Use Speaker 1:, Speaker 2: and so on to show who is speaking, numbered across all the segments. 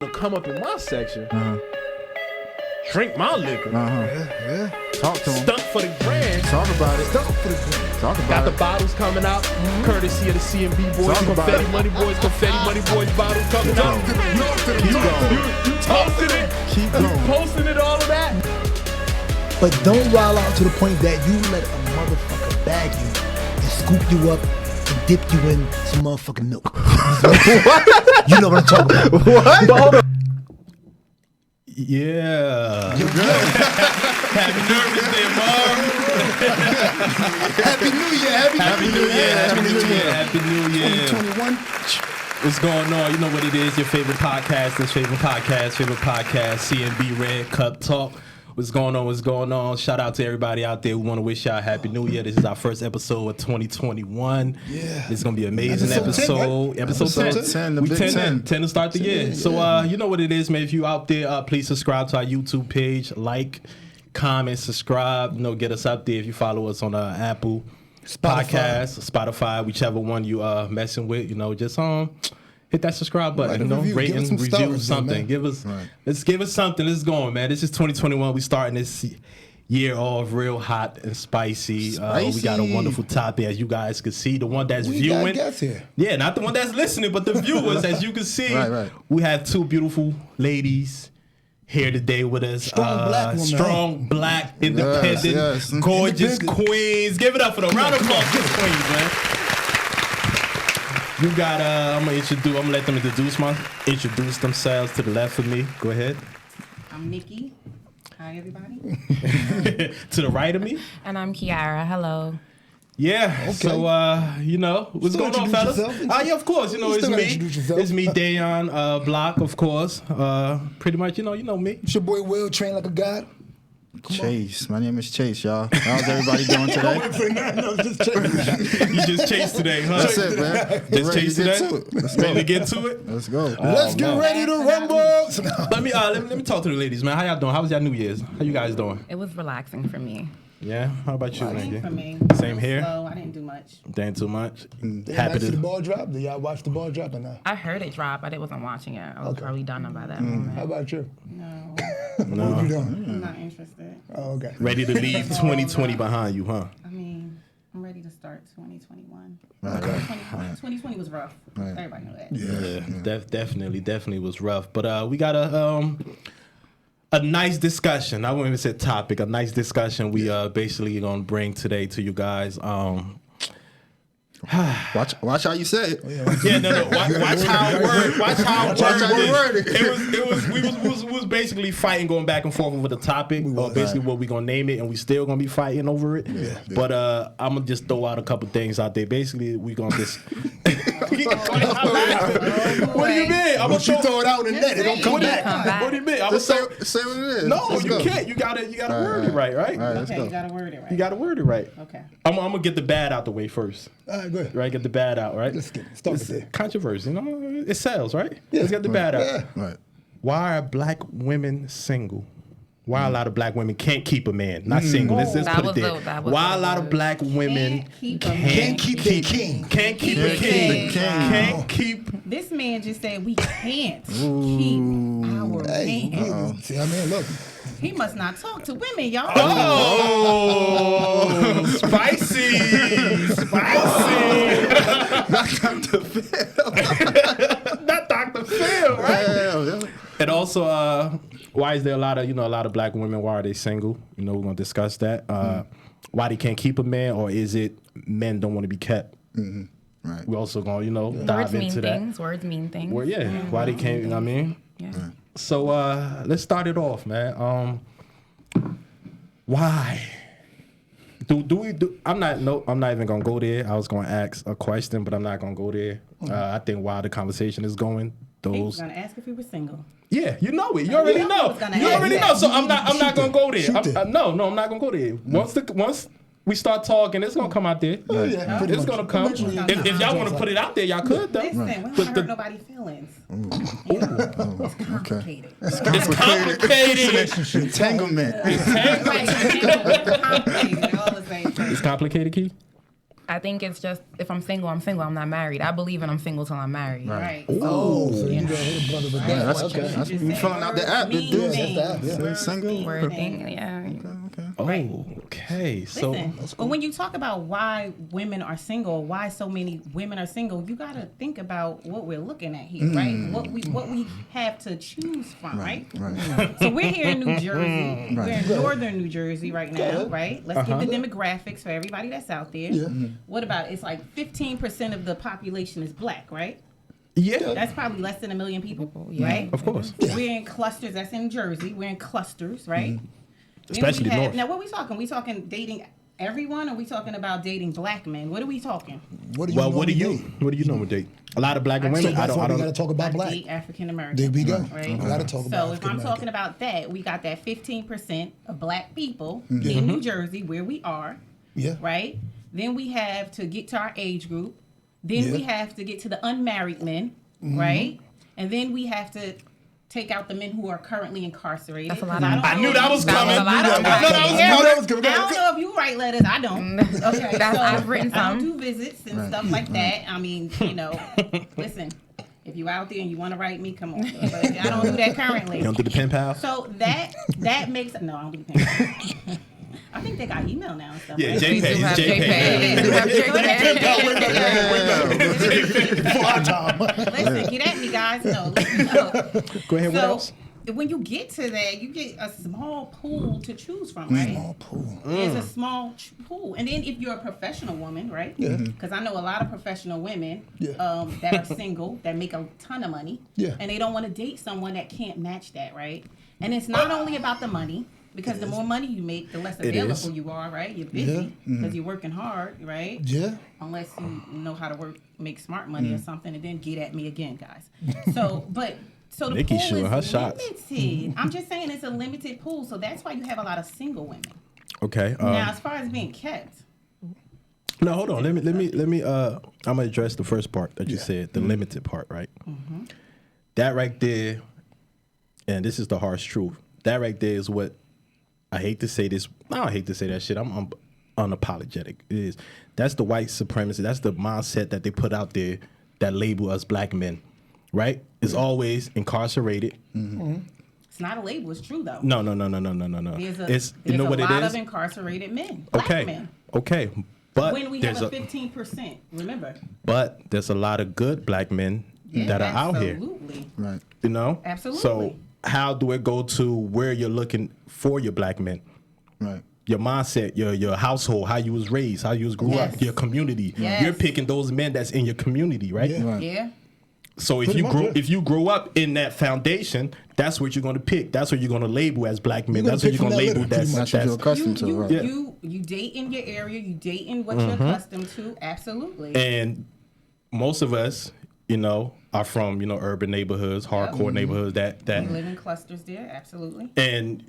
Speaker 1: to come up in my section, drink my liquor,
Speaker 2: Talk to him.
Speaker 1: stunt for the grand.
Speaker 2: Talk about it.
Speaker 3: Talk about
Speaker 1: Got
Speaker 3: it.
Speaker 1: the bottles coming out, courtesy of the CMB boys,
Speaker 2: Talk about
Speaker 1: confetti
Speaker 2: it.
Speaker 1: money boys, bottles coming out.
Speaker 2: Keep going.
Speaker 1: You toasting it,
Speaker 2: Keep
Speaker 1: you
Speaker 2: going.
Speaker 1: posting it, all of that.
Speaker 3: But don't wild out to the point that you let a motherfucker bag you and scoop you up and dip you in some motherfucking milk. You know what I'm talking about.
Speaker 2: What?
Speaker 1: But hold on.
Speaker 4: Yeah. Happy nervous day, Mom.
Speaker 3: Happy New Year.
Speaker 4: Happy New Year. Happy New Year. Happy New Year.
Speaker 3: 2021.
Speaker 4: What's going on? You know what it is. Your favorite podcast, CNB Red Cup Talk. What's going on? What's going on? Shout out to everybody out there. We want to wish y'all a Happy New Year. This is our first episode of 2021.
Speaker 3: Yeah.
Speaker 4: This is going to be an amazing
Speaker 3: Episode 10, right?
Speaker 4: Episode 10.
Speaker 2: 10, the
Speaker 4: We
Speaker 2: big
Speaker 4: 10 to start the year.
Speaker 3: Yeah.
Speaker 4: So, you know what it is, man. If you out there, please subscribe to our YouTube page. Like, comment, subscribe. You know, get us out there if you follow us on Apple Podcasts, Spotify, whichever one you messing with. You know, just hit that subscribe button.
Speaker 3: Write a
Speaker 4: You know,
Speaker 3: review.
Speaker 4: rate
Speaker 3: Give us
Speaker 4: and
Speaker 3: some
Speaker 4: review
Speaker 3: stars,
Speaker 4: something.
Speaker 3: man.
Speaker 4: Give us let's give us something. Let's go, man. This is 2021. We starting this year off real hot and spicy. We got a wonderful topic, as you guys can see. The one that's
Speaker 3: We
Speaker 4: viewing,
Speaker 3: got guests here.
Speaker 4: yeah, not the one that's listening, but the viewers, as you can see.
Speaker 2: Right.
Speaker 4: We have two beautiful ladies here today with us.
Speaker 3: Strong black woman.
Speaker 4: Strong black, independent,
Speaker 2: yes.
Speaker 4: gorgeous
Speaker 3: Independent.
Speaker 4: queens. Give it up for them. Round of applause for the queens, man. You got I'm gonna let them introduce themselves to the left of me. Go ahead.
Speaker 5: I'm Nicki. Hi, everybody.
Speaker 4: To the right of me.
Speaker 6: And I'm Kiara. Hello.
Speaker 4: Yeah.
Speaker 3: Okay.
Speaker 4: So you know, what's
Speaker 3: Still
Speaker 4: going on, fellas?
Speaker 3: introduce yourself?
Speaker 4: Yeah, of course. You know,
Speaker 3: You
Speaker 4: it's
Speaker 3: still
Speaker 4: me.
Speaker 3: gotta introduce yourself.
Speaker 4: It's me, Dayon Block, of course. Pretty much, you know me.
Speaker 3: It's your boy Will, trained like a god.
Speaker 2: Chase. My name is Chase, y'all. How's everybody doing today?
Speaker 4: You just chased today, huh?
Speaker 2: That's it, man. Get
Speaker 4: Just
Speaker 2: ready
Speaker 4: chased
Speaker 2: to get
Speaker 4: today.
Speaker 2: to it. Let's
Speaker 4: Ready
Speaker 2: go.
Speaker 4: to get to it?
Speaker 2: Let's go.
Speaker 3: Let's get ready to rumble.
Speaker 4: Let me talk to the ladies, man. How y'all doing? How was y'all New Year's? How you guys doing?
Speaker 6: It was relaxing for me.
Speaker 4: Yeah. How about you,
Speaker 5: Same for
Speaker 4: Nikki?
Speaker 5: me.
Speaker 4: Same here?
Speaker 5: Slow. I didn't do much.
Speaker 4: Didn't too much.
Speaker 3: Happy
Speaker 4: Happy
Speaker 3: see the
Speaker 4: to.
Speaker 3: ball drop? Did y'all watch the ball drop or not?
Speaker 6: I heard it drop, but I wasn't watching it. I was
Speaker 3: Okay.
Speaker 6: probably done by that
Speaker 3: How
Speaker 6: moment.
Speaker 3: about you?
Speaker 5: No,
Speaker 3: What you doing?
Speaker 5: I'm not interested.
Speaker 3: Oh, okay.
Speaker 4: Ready to leave 2020 behind you, huh?
Speaker 5: I mean, I'm ready to start 2021.
Speaker 2: Okay.
Speaker 5: 2020 was rough.
Speaker 2: Right.
Speaker 5: Everybody know that.
Speaker 4: Yeah, definitely was rough. But we got a nice discussion. I wouldn't even say topic. A nice discussion. We basically gonna bring today to you guys.
Speaker 2: Watch how you say it.
Speaker 4: Yeah, no. Watch how it word. Watch how it
Speaker 2: word
Speaker 4: word. We was basically fighting, going back and forth over the topic, or basically what we gonna name it, and we still gonna be fighting over it.
Speaker 2: Yeah.
Speaker 4: But I'm gonna just throw out a couple things out there. Basically, we gonna just. What do you mean? I'm
Speaker 3: Once you throw it out in the net, it don't come back.
Speaker 4: What do you mean? I'm
Speaker 2: Just
Speaker 4: gonna
Speaker 2: say what it is.
Speaker 4: No,
Speaker 2: Let's
Speaker 4: you
Speaker 2: go.
Speaker 4: can't. You gotta word it right?
Speaker 2: All right, let's
Speaker 5: Okay,
Speaker 2: go.
Speaker 5: you gotta word it right.
Speaker 4: You gotta word it right.
Speaker 5: Okay.
Speaker 4: I'm gonna get the bad out the way first.
Speaker 3: All right, go ahead.
Speaker 4: Right, get the bad out, right?
Speaker 3: Let's start with
Speaker 4: It's
Speaker 3: that.
Speaker 4: controversy, you know? It sells, right? Let's get the bad out.
Speaker 3: Yeah.
Speaker 2: Right.
Speaker 4: Why are black women single? Why a lot of black women can't keep a man? Not single. Let's
Speaker 6: That
Speaker 4: put it
Speaker 6: was
Speaker 4: there.
Speaker 6: that was
Speaker 4: Why a
Speaker 6: the
Speaker 4: lot of
Speaker 6: word.
Speaker 4: black women
Speaker 5: Can't keep a man.
Speaker 3: Can't keep their king.
Speaker 4: Can't keep a
Speaker 5: Keep
Speaker 4: king.
Speaker 5: the king.
Speaker 4: Can't keep.
Speaker 5: This man just said we can't keep our
Speaker 3: Hey,
Speaker 5: man.
Speaker 3: see, I mean, look.
Speaker 5: He must not talk to women, y'all.
Speaker 4: Oh, spicy.
Speaker 2: Not Dr. Phil.
Speaker 4: Not Dr. Phil, right?
Speaker 2: Yeah.
Speaker 4: And also, why is there a lot of black women? Why are they single? You know, we're gonna discuss that. Why they can't keep a man, or is it men don't want to be kept?
Speaker 2: Right.
Speaker 4: We're also gonna,
Speaker 6: Words
Speaker 4: dive
Speaker 6: mean
Speaker 4: into that.
Speaker 6: things. Words mean things.
Speaker 4: Well, yeah, why they can't? You know what I mean?
Speaker 6: Yeah.
Speaker 4: So let's start it off, man. Why? Do we do? I'm not even gonna go there. I was gonna ask a question, but I'm not gonna go there. I think while the conversation is going,
Speaker 5: He was
Speaker 4: those.
Speaker 5: gonna ask if he was single.
Speaker 4: Yeah, you know it. You already
Speaker 5: Yeah, I
Speaker 4: know.
Speaker 5: was gonna
Speaker 4: You
Speaker 5: ask
Speaker 4: already
Speaker 5: that.
Speaker 4: know. So I'm not gonna go there.
Speaker 3: Shoot it.
Speaker 4: No, I'm not gonna go there. Once we start talking, it's gonna come out there.
Speaker 3: Oh, yeah, pretty
Speaker 4: It's
Speaker 3: much.
Speaker 4: gonna come.
Speaker 3: Eventually,
Speaker 4: If y'all want to put it out there, y'all could though.
Speaker 5: Listen, we don't want to hurt nobody's feelings.
Speaker 2: Okay.
Speaker 5: Complicated.
Speaker 4: It's complicated.
Speaker 2: Entanglement.
Speaker 5: Right, complicated. All the same thing.
Speaker 4: It's complicated, Key.
Speaker 6: I think it's just if I'm single, I'm single. I'm not married. I believe in I'm single till I'm married.
Speaker 5: Right.
Speaker 3: Oh, so
Speaker 6: you
Speaker 3: you
Speaker 6: know.
Speaker 3: got hit a blunt of a
Speaker 2: Yeah,
Speaker 3: gun.
Speaker 2: that's that's you filling out the app.
Speaker 5: Mean
Speaker 2: Dude.
Speaker 5: things.
Speaker 3: That's the app, yeah.
Speaker 2: Single.
Speaker 6: Word thing, yeah.
Speaker 4: Okay. So
Speaker 5: Listen, but when you talk about why women are single, why so many women are single, you got to think about what we're looking at here, right? What we have to choose from, right?
Speaker 2: Right.
Speaker 5: So we're here in New Jersey. We're
Speaker 2: Right.
Speaker 5: in northern New Jersey right now, right? Let's get the demographics for everybody that's out there. What about it's like 15% of the population is black, right?
Speaker 4: yeah,
Speaker 5: That's probably less than 1 million people,
Speaker 6: Yeah.
Speaker 5: right?
Speaker 4: of course.
Speaker 5: We're in clusters. That's in Jersey. We're in clusters, right? Then
Speaker 4: Especially
Speaker 5: we have,
Speaker 4: north.
Speaker 5: now, what we talking? We talking dating everyone, or we talking about dating black men? What are we talking?
Speaker 3: What do you
Speaker 4: Well, what do you
Speaker 3: normally date?
Speaker 4: what do you normally date? A lot of black and
Speaker 5: So
Speaker 4: women.
Speaker 3: So
Speaker 4: I
Speaker 3: that's why we got to
Speaker 4: don't.
Speaker 3: talk about
Speaker 5: I
Speaker 3: black.
Speaker 5: date African American.
Speaker 3: There we go.
Speaker 5: Right?
Speaker 3: We got to talk about
Speaker 5: So if I'm
Speaker 3: African
Speaker 5: talking
Speaker 3: American.
Speaker 5: about that, we got that 15% of black people in New Jersey where we are,
Speaker 3: Yeah.
Speaker 5: right? Then we have to get to our age group. Then we
Speaker 3: Yeah.
Speaker 5: have to get to the unmarried men, right? And then we have to take out the men who are currently incarcerated.
Speaker 6: That's a lot
Speaker 5: 'Cause
Speaker 6: of-
Speaker 5: don't
Speaker 4: I
Speaker 5: know
Speaker 4: knew
Speaker 5: if
Speaker 4: that
Speaker 5: you-
Speaker 4: was coming.
Speaker 6: That was a lot of-
Speaker 4: I know that was
Speaker 5: Yeah,
Speaker 4: coming.
Speaker 5: I don't know if you write letters. I don't. Okay,
Speaker 6: That's-
Speaker 5: so
Speaker 6: I've written
Speaker 5: I don't
Speaker 6: some.
Speaker 5: do visits and stuff like that. I mean, listen. If you out there and you want to write me, come on. But I don't do that currently.
Speaker 4: You don't do the pen pal?
Speaker 5: So that makes no. I don't do the pen. I think they got email now and stuff.
Speaker 4: Yeah,
Speaker 5: right?
Speaker 6: We do
Speaker 4: JPEG.
Speaker 6: have
Speaker 4: JPEG.
Speaker 6: JPEG. We do have JPEG.
Speaker 3: For our time.
Speaker 5: Listen, get at me, guys. No.
Speaker 4: Go ahead. What
Speaker 5: So
Speaker 4: else?
Speaker 5: when you get to that, you get a small pool to choose from, right?
Speaker 3: Small pool.
Speaker 5: It's a small pool. And then if you're a professional woman, right? Because I know a lot of professional women
Speaker 3: Yeah.
Speaker 5: that are single, that make a ton of money.
Speaker 3: Yeah.
Speaker 5: And they don't want to date someone that can't match that, right? And it's not only about the money, because the more money you make, the less
Speaker 4: It
Speaker 5: available
Speaker 4: is.
Speaker 5: you are, right? You're busy because you're working hard, right?
Speaker 3: Yeah.
Speaker 5: Unless you know how to make smart money or something, and then get at me again, guys. So the
Speaker 4: Nikki
Speaker 5: pool
Speaker 4: shooting
Speaker 5: is
Speaker 4: her shots.
Speaker 5: limited. I'm just saying it's a limited pool, so that's why you have a lot of single women.
Speaker 4: Okay.
Speaker 5: Now, as far as being kept,
Speaker 4: No, hold on. Let me. I'm gonna address the first part that you said, the limited part, right? That right there, and this is the harsh truth. That right there is what I hate to say this. I don't hate to say that shit. I'm unapologetic. It is. That's the white supremacy. That's the mindset that they put out there that label us black men, right? It's always incarcerated.
Speaker 5: it's not a label. It's true though.
Speaker 4: No. It's you know what
Speaker 5: a lot
Speaker 4: it is.
Speaker 5: of incarcerated men, black
Speaker 4: Okay.
Speaker 5: men.
Speaker 4: Okay. But
Speaker 5: When we
Speaker 4: there's
Speaker 5: have a 15%, remember?
Speaker 4: but there's a lot of good black men that are out here.
Speaker 5: Absolutely.
Speaker 2: Right.
Speaker 4: You know?
Speaker 5: Absolutely.
Speaker 4: So how do it go to where you're looking for your black men?
Speaker 2: Right.
Speaker 4: Your mindset, your household, how you was raised, how you was grew
Speaker 5: Yes.
Speaker 4: up, your community.
Speaker 5: Yes.
Speaker 4: You're picking those men that's in your community, right?
Speaker 3: Yeah.
Speaker 2: Right.
Speaker 5: Yeah.
Speaker 4: So if
Speaker 3: Pretty
Speaker 4: you
Speaker 3: much,
Speaker 4: grow
Speaker 3: yeah.
Speaker 4: if you grow up in that foundation, that's what you're gonna pick. That's what you're gonna label as black men.
Speaker 3: You're
Speaker 4: That's
Speaker 3: gonna
Speaker 4: what you're
Speaker 3: pick
Speaker 4: gonna
Speaker 3: from that
Speaker 4: label
Speaker 3: litter,
Speaker 4: that's
Speaker 3: pretty
Speaker 2: That's what you're accustomed to.
Speaker 5: you,
Speaker 2: Right.
Speaker 5: you date in your area, you date in what you're accustomed to. Absolutely.
Speaker 4: And most of us, are from, urban neighborhoods, hardcore neighborhoods that
Speaker 5: we live in clusters there. Absolutely.
Speaker 4: and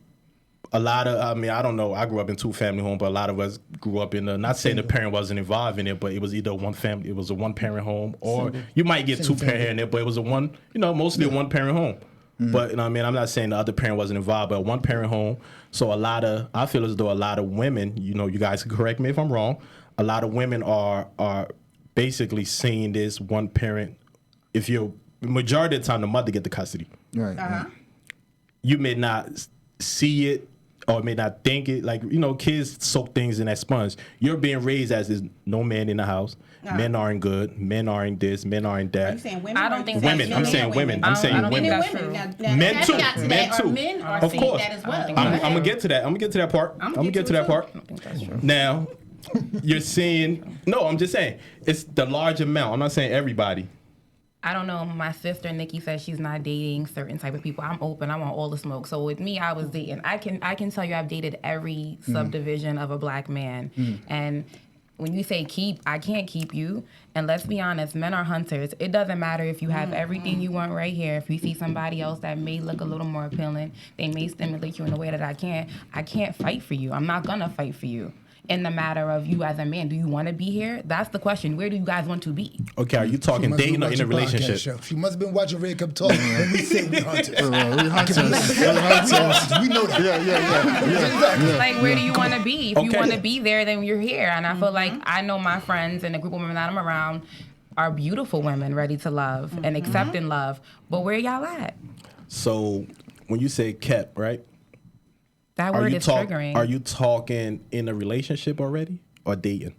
Speaker 4: a lot of, I don't know, I grew up in 2-family home, but a lot of us grew up in not saying the parent wasn't involved in it, but it was either it was a 1-parent home, or you might get 2-parent here and there, but it was mostly a 1-parent home. But, I'm not saying the other parent wasn't involved, but a 1-parent home. So I feel as though a lot of women, you guys can correct me if I'm wrong, a lot of women are basically seeing this 1-parent, majority of the time the mother get the custody.
Speaker 2: Right.
Speaker 4: You may not see it or may not think it. Like, kids soak things in that sponge. You're being raised as there's no man in the house. Men aren't good. Men aren't this. Men aren't
Speaker 5: Are you
Speaker 4: that.
Speaker 5: saying women?
Speaker 6: I
Speaker 5: or
Speaker 6: don't think
Speaker 4: Women.
Speaker 6: that's
Speaker 4: I'm
Speaker 6: true.
Speaker 4: saying women.
Speaker 6: I
Speaker 4: I'm
Speaker 6: don't-
Speaker 4: saying
Speaker 6: I don't
Speaker 5: Men
Speaker 6: think
Speaker 4: women.
Speaker 5: and
Speaker 6: that's
Speaker 5: women.
Speaker 6: true.
Speaker 5: Now,
Speaker 4: Men
Speaker 5: the
Speaker 4: too.
Speaker 5: caveat to
Speaker 4: Men
Speaker 5: that are
Speaker 4: too.
Speaker 5: men are
Speaker 4: Of
Speaker 5: seeing
Speaker 4: course.
Speaker 5: that as well.
Speaker 6: think
Speaker 5: Go
Speaker 4: I'm
Speaker 5: ahead.
Speaker 4: gonna get to that. I'm gonna get to that part. I'm gonna get to that part.
Speaker 6: I don't think that's true.
Speaker 4: Now, you're seeing. No, I'm just saying it's the large amount. I'm not saying everybody.
Speaker 6: I don't know. My sister Nikki says she's not dating certain type of people. I'm open. I want all the smoke. So with me, I was dating. I can tell you I've dated every subdivision of a black man. And when you say keep, I can't keep you. And let's be honest, men are hunters. It doesn't matter if you have everything you want right here. If you see somebody else that may look a little more appealing, they may stimulate you in a way that I can't fight for you. I'm not gonna fight for you. in the matter of you as a man. Do you want to be here? That's the question. Where do you guys want to be?
Speaker 4: Okay, are you talking
Speaker 3: She must
Speaker 4: dating
Speaker 3: be
Speaker 4: or in a
Speaker 3: watching podcast
Speaker 4: relationship?
Speaker 3: show. She must have been watching Red Cup Talk when we say we hunters.
Speaker 2: We hunters.
Speaker 3: We know that.
Speaker 2: Yeah.
Speaker 6: Like, where do you want to be? If you
Speaker 4: Okay.
Speaker 6: want to be there, then you're here. And I feel like I know my friends and the group of women that I'm around are beautiful women ready to love and accepting love. But where y'all at?
Speaker 4: So when you say kept, right?
Speaker 6: That word is triggering.
Speaker 4: Are you talking in a relationship already or dating?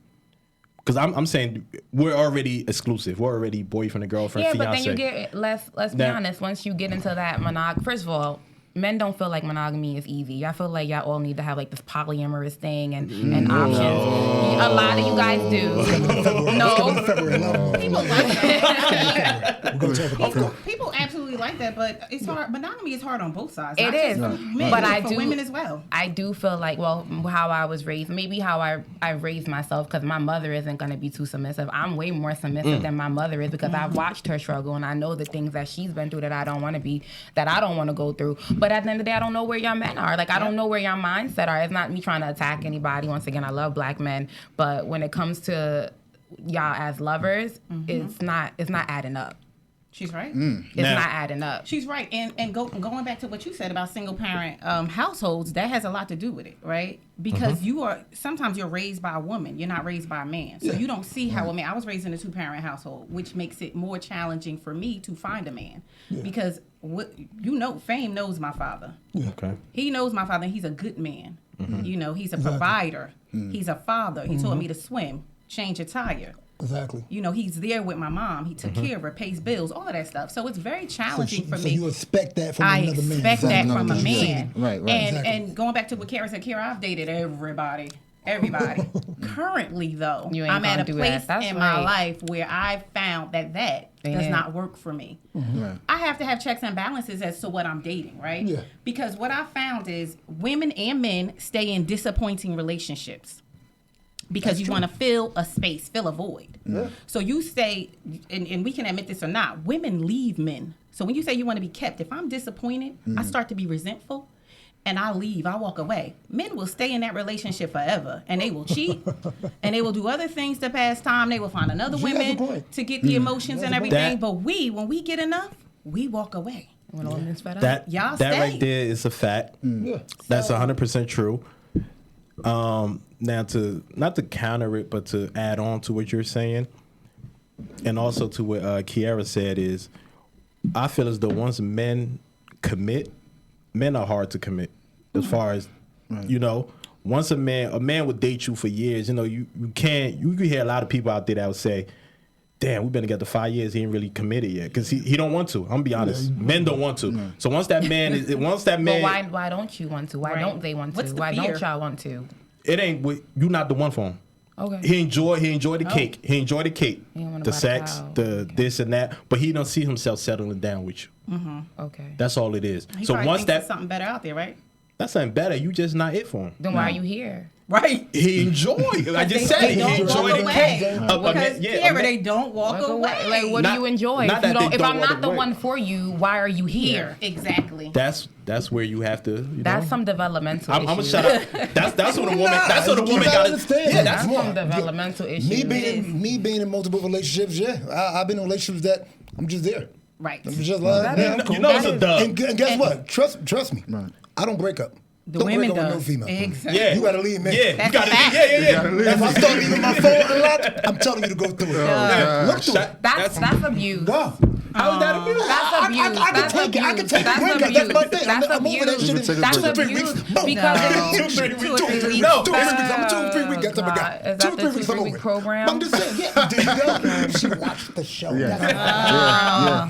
Speaker 4: Because I'm saying we're already exclusive. We're already boyfriend and girlfriend,
Speaker 6: Yeah,
Speaker 4: fiance.
Speaker 6: but then you get, let's be
Speaker 4: Now-
Speaker 6: honest, once you get into that first of all, men don't feel like monogamy is easy. I feel like y'all all need to have like this polyamorous thing and options. A lot of you guys do. No.
Speaker 5: People like that.
Speaker 3: We're going to talk about that.
Speaker 5: People absolutely like that, but it's hard. Monogamy is hard on both sides.
Speaker 6: It
Speaker 5: not
Speaker 6: is.
Speaker 5: just for men,
Speaker 6: But
Speaker 5: but
Speaker 6: I
Speaker 5: for
Speaker 6: do-
Speaker 5: women as well.
Speaker 6: I do feel like, well, how I was raised, maybe how I raised myself, because my mother isn't going to be too submissive. I'm way more submissive than my mother is because I've watched her struggle and I know the things that she's been through that I don't want to be, that I don't want to go through. But at the end of the day, I don't know where y'all men are. Like, I don't know where y'all mindset are. It's not me trying to attack anybody. Once again, I love black men. But when it comes to y'all as lovers, it's not adding up.
Speaker 5: She's right.
Speaker 6: It's
Speaker 4: Now-
Speaker 6: not adding up.
Speaker 5: She's right. And going back to what you said about single parent households, that has a lot to do with it, right? Because sometimes you're raised by a woman, you're not raised by a man. So you don't see how a man, I was raised in a 2-parent household, which makes it more challenging for me to find a man. Because Fame knows my father.
Speaker 4: Okay.
Speaker 5: He knows my father, and he's a good man. You know, he's a provider. He's a father. He taught me to swim, change a tire.
Speaker 3: Exactly.
Speaker 5: You know, he's there with my mom. He took care of her, pays bills, all of that stuff. So it's very challenging for
Speaker 3: So
Speaker 5: me.
Speaker 3: you expect that from
Speaker 5: I
Speaker 3: another man.
Speaker 5: expect that from a
Speaker 2: Exactly.
Speaker 5: man.
Speaker 2: Right.
Speaker 5: And
Speaker 3: Exactly.
Speaker 5: and going back to what Kiara said, Kiara, I've dated everybody. Currently, though,
Speaker 6: You ain't
Speaker 5: I'm at
Speaker 6: gonna
Speaker 5: a
Speaker 6: do
Speaker 5: place
Speaker 6: that. That's
Speaker 5: in my
Speaker 6: right.
Speaker 5: life where I've found that does
Speaker 6: Yeah.
Speaker 5: not work for me.
Speaker 2: Right.
Speaker 5: I have to have checks and balances as to what I'm dating, right?
Speaker 3: Yeah.
Speaker 5: Because what I found is women and men stay in disappointing relationships because you want to fill a space, fill a void. So you stay, and we can admit this or not, women leave men. So when you say you want to be kept, if I'm disappointed, I start to be resentful. And I leave, I walk away. Men will stay in that relationship forever, and they will cheat, and they will do other things to pass time. They will find another
Speaker 3: She has a
Speaker 5: woman
Speaker 3: point.
Speaker 5: to get the emotions and
Speaker 3: That's a point.
Speaker 5: everything. But when we get enough, we walk away.
Speaker 6: When a woman's fed up.
Speaker 4: That
Speaker 5: Y'all
Speaker 4: that
Speaker 5: stay.
Speaker 4: right there is a fact.
Speaker 3: Yeah.
Speaker 4: That's 100% true. Now to not to counter it, but to add on to what you're saying, and also to what Kiara said is, I feel as though once men commit, men are hard to commit. As far as you know, once a man would date you for years. You know, you can hear a lot of people out there that would say, damn, we've been together 5 years. He ain't really committed yet because he don't want to. I'm gonna be honest. Men don't want to. So once that man,
Speaker 6: But why don't you want to? Why
Speaker 5: Right.
Speaker 6: don't they want
Speaker 5: What's
Speaker 6: to?
Speaker 5: the
Speaker 6: Why
Speaker 5: fear?
Speaker 6: don't y'all want to?
Speaker 4: it ain't you not the one for him.
Speaker 6: Okay.
Speaker 4: He enjoy the cake. He enjoy the cake,
Speaker 6: He don't wanna
Speaker 4: the
Speaker 6: buy the
Speaker 4: sex,
Speaker 6: cow.
Speaker 4: the this and that. But he don't see himself settling down with you.
Speaker 6: Okay.
Speaker 4: That's all it is.
Speaker 5: He
Speaker 4: So
Speaker 5: probably
Speaker 4: once
Speaker 5: thinks there's
Speaker 4: that
Speaker 5: something better out there, right?
Speaker 4: that's something better. You just not it for him.
Speaker 6: Then why are you here?
Speaker 5: Right.
Speaker 4: He enjoy. I just said
Speaker 5: They
Speaker 4: it. He
Speaker 5: don't
Speaker 4: enjoy
Speaker 5: walk
Speaker 4: the
Speaker 5: away.
Speaker 4: cake.
Speaker 5: Because Kiara, they don't walk away.
Speaker 6: Like, what
Speaker 4: Not-
Speaker 6: do you enjoy?
Speaker 4: not
Speaker 6: If,
Speaker 4: that
Speaker 6: you don't,
Speaker 4: they
Speaker 6: if
Speaker 4: don't
Speaker 6: I'm
Speaker 4: walk
Speaker 6: not the
Speaker 4: away.
Speaker 6: one for you, why are you here?
Speaker 5: Exactly.
Speaker 4: That's where you have to. You
Speaker 6: That's
Speaker 4: know?
Speaker 6: some developmental
Speaker 4: I'm gonna
Speaker 6: issues.
Speaker 4: shut up. That's what a woman. That's what a
Speaker 3: you
Speaker 4: woman
Speaker 3: gotta
Speaker 4: got.
Speaker 3: understand.
Speaker 4: Yeah,
Speaker 6: That's
Speaker 4: that's
Speaker 6: some developmental issues.
Speaker 3: Me being in multiple relationships, I've been in relationships that I'm just there.
Speaker 5: Right.
Speaker 3: I'm just like,
Speaker 6: That
Speaker 3: yeah,
Speaker 6: is-
Speaker 3: I'm cool.
Speaker 4: you know it's a dub.
Speaker 3: And guess what? Trust me. I don't break up.
Speaker 5: The
Speaker 3: Don't
Speaker 5: women
Speaker 3: break up
Speaker 5: does.
Speaker 3: with no female.
Speaker 5: Exactly.
Speaker 4: Yeah,
Speaker 3: You gotta leave me.
Speaker 4: Yeah,
Speaker 5: That's
Speaker 4: you gotta.
Speaker 5: a fact.
Speaker 4: Yeah.
Speaker 3: If I start leaving my phone unlocked, I'm telling you to go through it. Look through it.
Speaker 6: That's abuse.
Speaker 3: Go.
Speaker 4: How is that abuse?
Speaker 6: That's abuse.
Speaker 3: I can
Speaker 6: That's
Speaker 3: take it. I can
Speaker 6: abuse.
Speaker 3: take
Speaker 6: That's
Speaker 3: a breakup. That's
Speaker 6: abuse.
Speaker 3: my thing.
Speaker 6: That's
Speaker 3: I'm over that
Speaker 6: abuse.
Speaker 3: shit in
Speaker 6: That's
Speaker 3: 2 or 3 weeks.
Speaker 6: abuse
Speaker 3: Boom.
Speaker 6: because
Speaker 5: No.
Speaker 3: 2 or 3 weeks. 2 or 3 weeks.
Speaker 4: No.
Speaker 3: 2 or 3 weeks. I'm 2 or 3 weeks. That's what I
Speaker 6: God.
Speaker 3: got.
Speaker 6: Is
Speaker 3: 2
Speaker 6: that
Speaker 3: or
Speaker 6: the
Speaker 3: 3 weeks. I'm
Speaker 6: 2-3
Speaker 3: over
Speaker 6: week
Speaker 3: it.
Speaker 6: program?
Speaker 3: I'm just saying. Yeah. There you go. She watched the show.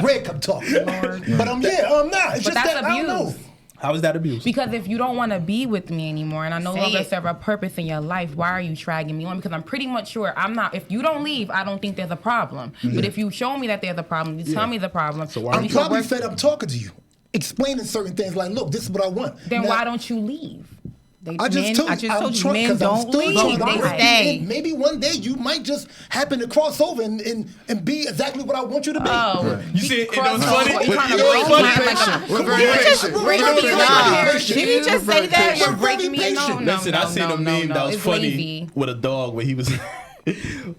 Speaker 3: Breakup talk. But I'm not. It's just
Speaker 6: that's
Speaker 3: that I don't know.
Speaker 6: abuse.
Speaker 4: How is that abuse?
Speaker 6: Because if you don't want to be with me anymore and I no
Speaker 5: Say
Speaker 6: longer
Speaker 5: it.
Speaker 6: serve a purpose in your life, why are you dragging me on? Because I'm pretty much sure I'm not. If you don't leave, I don't think there's a problem. But if you show me that there's a problem, you tell me the problem.
Speaker 4: So why
Speaker 6: then
Speaker 3: I'm
Speaker 6: we can
Speaker 3: probably
Speaker 6: work-
Speaker 3: fed up talking to you, explaining certain things like, look, this is what I want.
Speaker 6: Then
Speaker 3: Now,
Speaker 6: why don't you leave?
Speaker 3: I just told you, men don't leave.
Speaker 5: They stay.
Speaker 3: Maybe one day you might just happen to cross over and be exactly what I want you to be.
Speaker 4: Oh, you see, it was funny.
Speaker 2: We're very patient.
Speaker 5: Did you just say that?
Speaker 3: You're breaking me.
Speaker 4: Listen, I seen a meme that was funny with a dog where he was.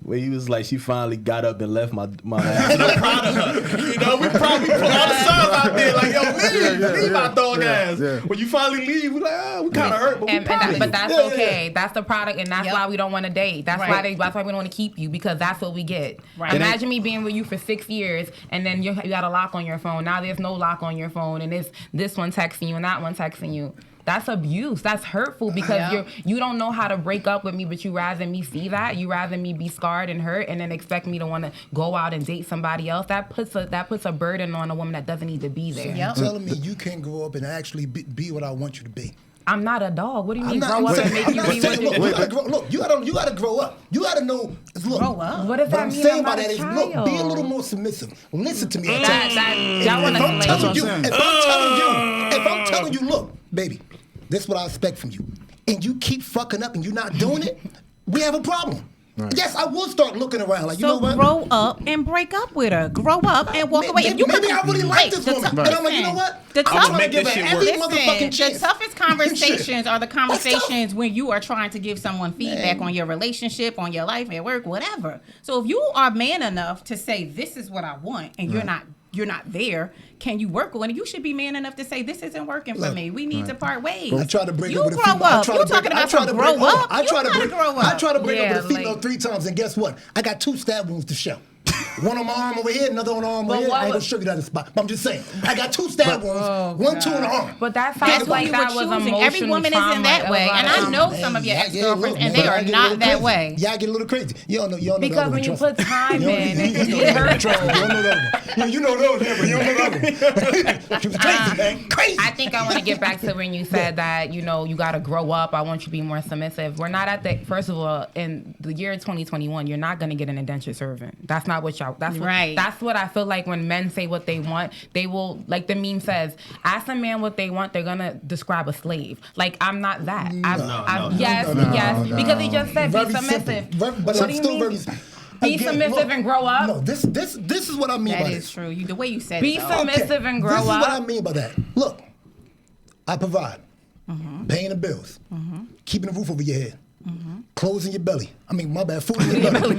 Speaker 4: Where he was like, she finally got up and left my ass. And I'm proud of her. You know, we probably put all the signs out there like, yo, leave my dog ass. Yeah. When you finally leave, we like, we kind of hurt,
Speaker 6: but that's okay. That's the product, and that's why we don't want to date. That's why we don't want to keep you, because that's what we get. Right. Imagine me being with you for 6 years, and then you got a lock on your phone. Now there's no lock on your phone, and it's this one texting you and that one texting you. That's abuse. That's hurtful, because you don't know how to break up with me, but you rather me see that. You rather me be scarred and hurt, and then expect me to want to go out and date somebody else. That puts a burden on a woman that doesn't need to be there.
Speaker 3: So you're telling me you can grow up and actually be what I want you to be?
Speaker 6: I'm not a dog. What do you mean grow up and make you be what you
Speaker 3: Look, you gotta grow up. You gotta know. Look,
Speaker 6: grow up. What does that mean?
Speaker 3: What I'm saying by that is, look, be a little more submissive. Listen to me.
Speaker 6: Y'all want to
Speaker 3: If I'm telling you, look, baby, this is what I expect from you, and you keep fucking up and you're not doing it, we have a problem. Right. Yes, I will start looking around like, you know what?
Speaker 5: Grow up and break up with her. Grow up and walk away.
Speaker 3: Maybe I really like this woman, but I'm like, you know what?
Speaker 5: I'm
Speaker 3: trying to give her every motherfucking chance.
Speaker 5: The toughest conversations are the conversations when you are trying to give someone feedback on your relationship, on your life, at work, whatever. So if you are man enough to say, this is what I want, and you're not there, can you work on it? You should be man enough to say, this isn't working for me. We need to part ways.
Speaker 3: I try to break up with a
Speaker 5: female.
Speaker 3: You grow up.
Speaker 5: You're talking about some grow up.
Speaker 3: I try to break up with a female 3 times, and guess what? I got 2 stab wounds to show. One on my arm over here, another on my arm over here. I ain't gonna show you that spot. But I'm just saying, I got 2 stab wounds, 1, 2 in the arm.
Speaker 6: But that sounds like that was emotional.
Speaker 5: Every woman isn't that way, and I know some of your ex-girlfriends, and they are not that way.
Speaker 3: Yeah, I get a little crazy. You don't know
Speaker 6: because when you put time in, it hurts.
Speaker 3: You don't know that one. You know those, but you don't know that one. She was crazy, man. Crazy.
Speaker 6: I think I want to get back to when you said that, you got to grow up. I want you to be more submissive. We're not at the, first of all, in the year 2021, you're not going to get an indentured servant. That's not what y'all, that's what I feel like when men say what they want, they will, like the meme says, ask a man what they want, they're going to describe a slave. Like, I'm not that. Yes, because he just said be submissive.
Speaker 3: But I'm still very...
Speaker 6: Be submissive and grow up.
Speaker 3: No, this is what I mean by this.
Speaker 5: That is true. The way you said
Speaker 6: it. Be submissive and grow up.
Speaker 3: This is what I mean by that. Look, I provide. Paying the bills. Keeping the roof over your head. Clothes in your belly. I mean, my bad. Food in your belly.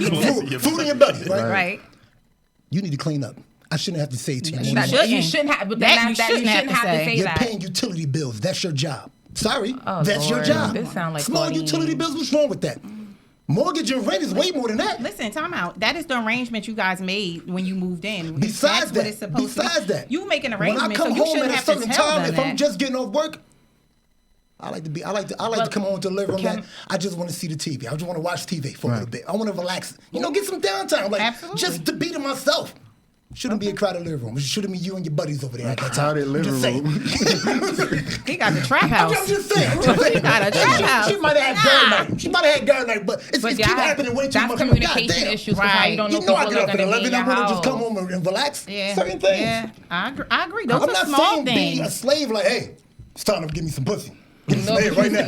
Speaker 3: Food in your belly, right? You need to clean up. I shouldn't have to say it to you.
Speaker 6: You shouldn't have. But you shouldn't have to say
Speaker 3: You're
Speaker 6: that.
Speaker 3: paying utility bills. That's your job. Sorry, that's your job.
Speaker 6: This sound like
Speaker 3: small utility bills. What's wrong with that? Mortgage and rent is way more than that.
Speaker 5: Listen, time out. That is the arrangement you guys made when you moved in.
Speaker 3: Besides that,
Speaker 5: you make an arrangement.
Speaker 3: When I come
Speaker 5: so
Speaker 3: home
Speaker 5: at
Speaker 3: a certain time, if I'm just getting off work, I like to come home to the living room. I just want to see the TV. I just want to watch TV for a little bit. I want to relax. Get some downtime. Like, just to be to myself. Shouldn't be a crowded living room. It shouldn't be you and your buddies over there.
Speaker 2: Crowded living room.
Speaker 5: He got the trap house.
Speaker 3: I'm just saying.
Speaker 5: He got a trap house.
Speaker 3: She might have had girl night. She might have had girl night, but it's keep happening way too much.
Speaker 6: That's communication issues. Right. You don't know
Speaker 3: I get up at 11. I want to just come home and relax. Certain things.
Speaker 5: Yeah, I agree. Those are small things.
Speaker 3: I'm not saying be a slave like, hey, it's time to give me some pussy. Right now.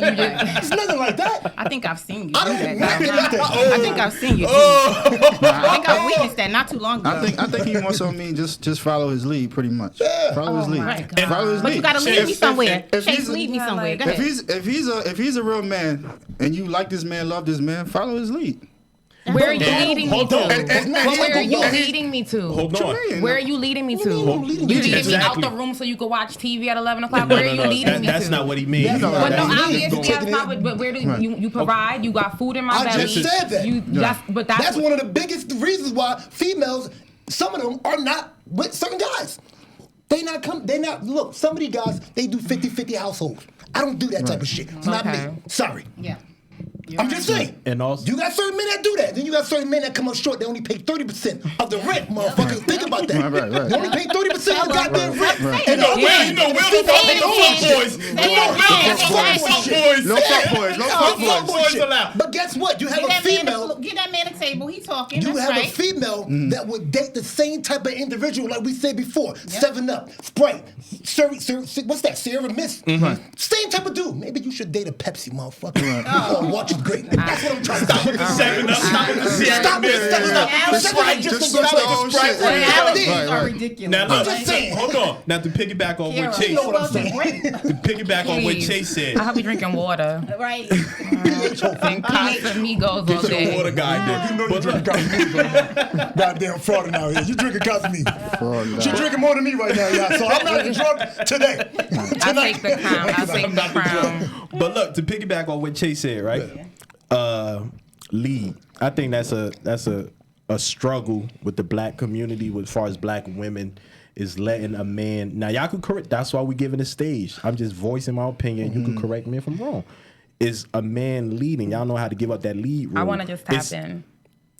Speaker 3: It's nothing like that.
Speaker 5: I think I've seen you do that. I think I've seen you do that. I think I witnessed that not too long ago.
Speaker 2: I think he more so mean just follow his lead, pretty much. Yeah. Follow his lead.
Speaker 5: But you gotta lead me somewhere. Chase, lead me somewhere. Go ahead.
Speaker 2: If he's a real man and you like this man, love this man, follow his lead.
Speaker 6: Where are you leading me to? Where are you leading me to?
Speaker 4: Hold on.
Speaker 6: Where are you leading me to? You leading me out the room so you can watch TV at 11 o'clock? Where are you leading me to?
Speaker 4: That's not what he means.
Speaker 6: But no, obviously that's not. But where do you provide? You got food in my belly.
Speaker 3: I just said that.
Speaker 6: But
Speaker 3: that's one of the biggest reasons why females, some of them are not with certain guys. Look, some of these guys, they do 50-50 households. I don't do that type of shit. It's not me. Sorry.
Speaker 5: Yeah.
Speaker 3: I'm just saying.
Speaker 4: And also,
Speaker 3: you got certain men that do that. Then you got certain men that come up short. They only pay 30% of the rent, motherfuckers. Think about that.
Speaker 2: Right.
Speaker 3: They only pay 30% of the goddamn rent.
Speaker 4: And we're the fuck boys.
Speaker 3: But guess what? You have a female.
Speaker 5: Get that man a table. He talking.
Speaker 3: You have a female that would date the same type of individual, like we said before. 7-Up, Sprite, what's that? Sierra Mist. Same type of dude. Maybe you should date a Pepsi, motherfucker. Or watch it great. That's what I'm trying to stop with the 7-Up. Stop with the Sierra Mist.
Speaker 2: Just switch the whole shit.
Speaker 5: Realities are ridiculous.
Speaker 4: Now, look,
Speaker 3: just saying.
Speaker 4: hold on. Now, to piggyback on what Chase, said.
Speaker 6: I'll be drinking water.
Speaker 5: Right.
Speaker 6: And Casamigos all
Speaker 4: Get your
Speaker 6: day.
Speaker 4: water guy there.
Speaker 3: You know you drinking Casamigos. Goddamn fraud now here. You drinking Casamigos. She drinking more than me right now, y'all. So I'm not drunk today.
Speaker 6: I take the crown. I take the crown.
Speaker 4: But look, to piggyback on what Chase said, right? Lead. I think that's a struggle with the black community as far as black women is letting a man. Now y'all can correct. That's why we giving a stage. I'm just voicing my opinion. You can correct me if I'm wrong. Is a man leading? Y'all know how to give up that lead role.
Speaker 6: I want to just tap in.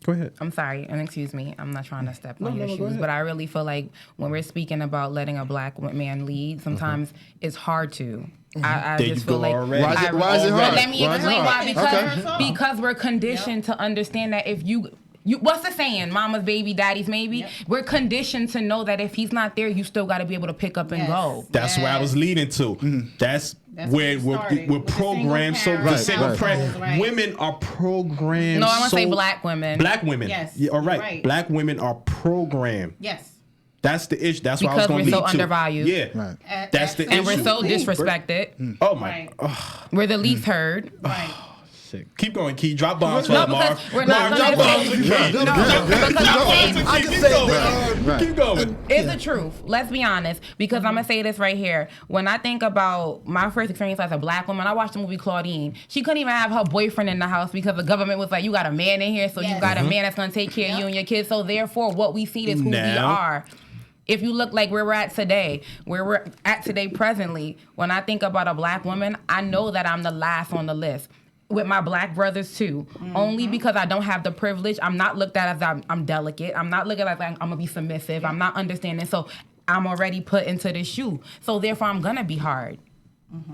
Speaker 4: Go ahead.
Speaker 6: I'm sorry, and excuse me. I'm not trying to step on your shoes, but I really feel like when we're speaking about letting a black man lead, sometimes it's hard to. I just feel like
Speaker 2: why is it hard?
Speaker 6: Let me explain why. Because we're conditioned to understand that if you what's the saying? Mama's baby, daddy's maybe. Yep. We're conditioned to know that if he's not there, you still got to be able to pick up and go.
Speaker 4: That's where I was leading to. That's where we're programmed. So the single parent women are programmed.
Speaker 6: No, I want to say black women.
Speaker 4: Black women.
Speaker 5: Yes.
Speaker 4: Yeah, all right. Black women are programmed.
Speaker 5: Yes.
Speaker 4: That's the issue. That's
Speaker 6: because
Speaker 4: why I was going to lead
Speaker 6: we're so undervalued.
Speaker 4: Yeah. Right. That's the issue.
Speaker 6: And we're so disrespected.
Speaker 4: Oh my.
Speaker 6: We're the least heard.
Speaker 5: Right.
Speaker 4: Keep going, Key. Drop bombs for
Speaker 6: No,
Speaker 4: Marv.
Speaker 6: because we're not
Speaker 4: Drop bombs for Key. Keep going.
Speaker 6: It's the truth. Let's be honest. Because I'm going to say this right here. When I think about my first experience as a black woman, I watched the movie Claudine. She couldn't even have her boyfriend in the house because the government was like, you got a man in here, so you got a man that's going to take care of you and your kids. So therefore, what we see is who we are. If you look like where we're at today, presently, when I think about a black woman, I know that I'm the last on the list. With my black brothers too, only because I don't have the privilege. I'm not looked at as I'm delicate. I'm not looked at as like I'm gonna be submissive. I'm not understanding. So I'm already put into this shoe. So therefore, I'm gonna be hard.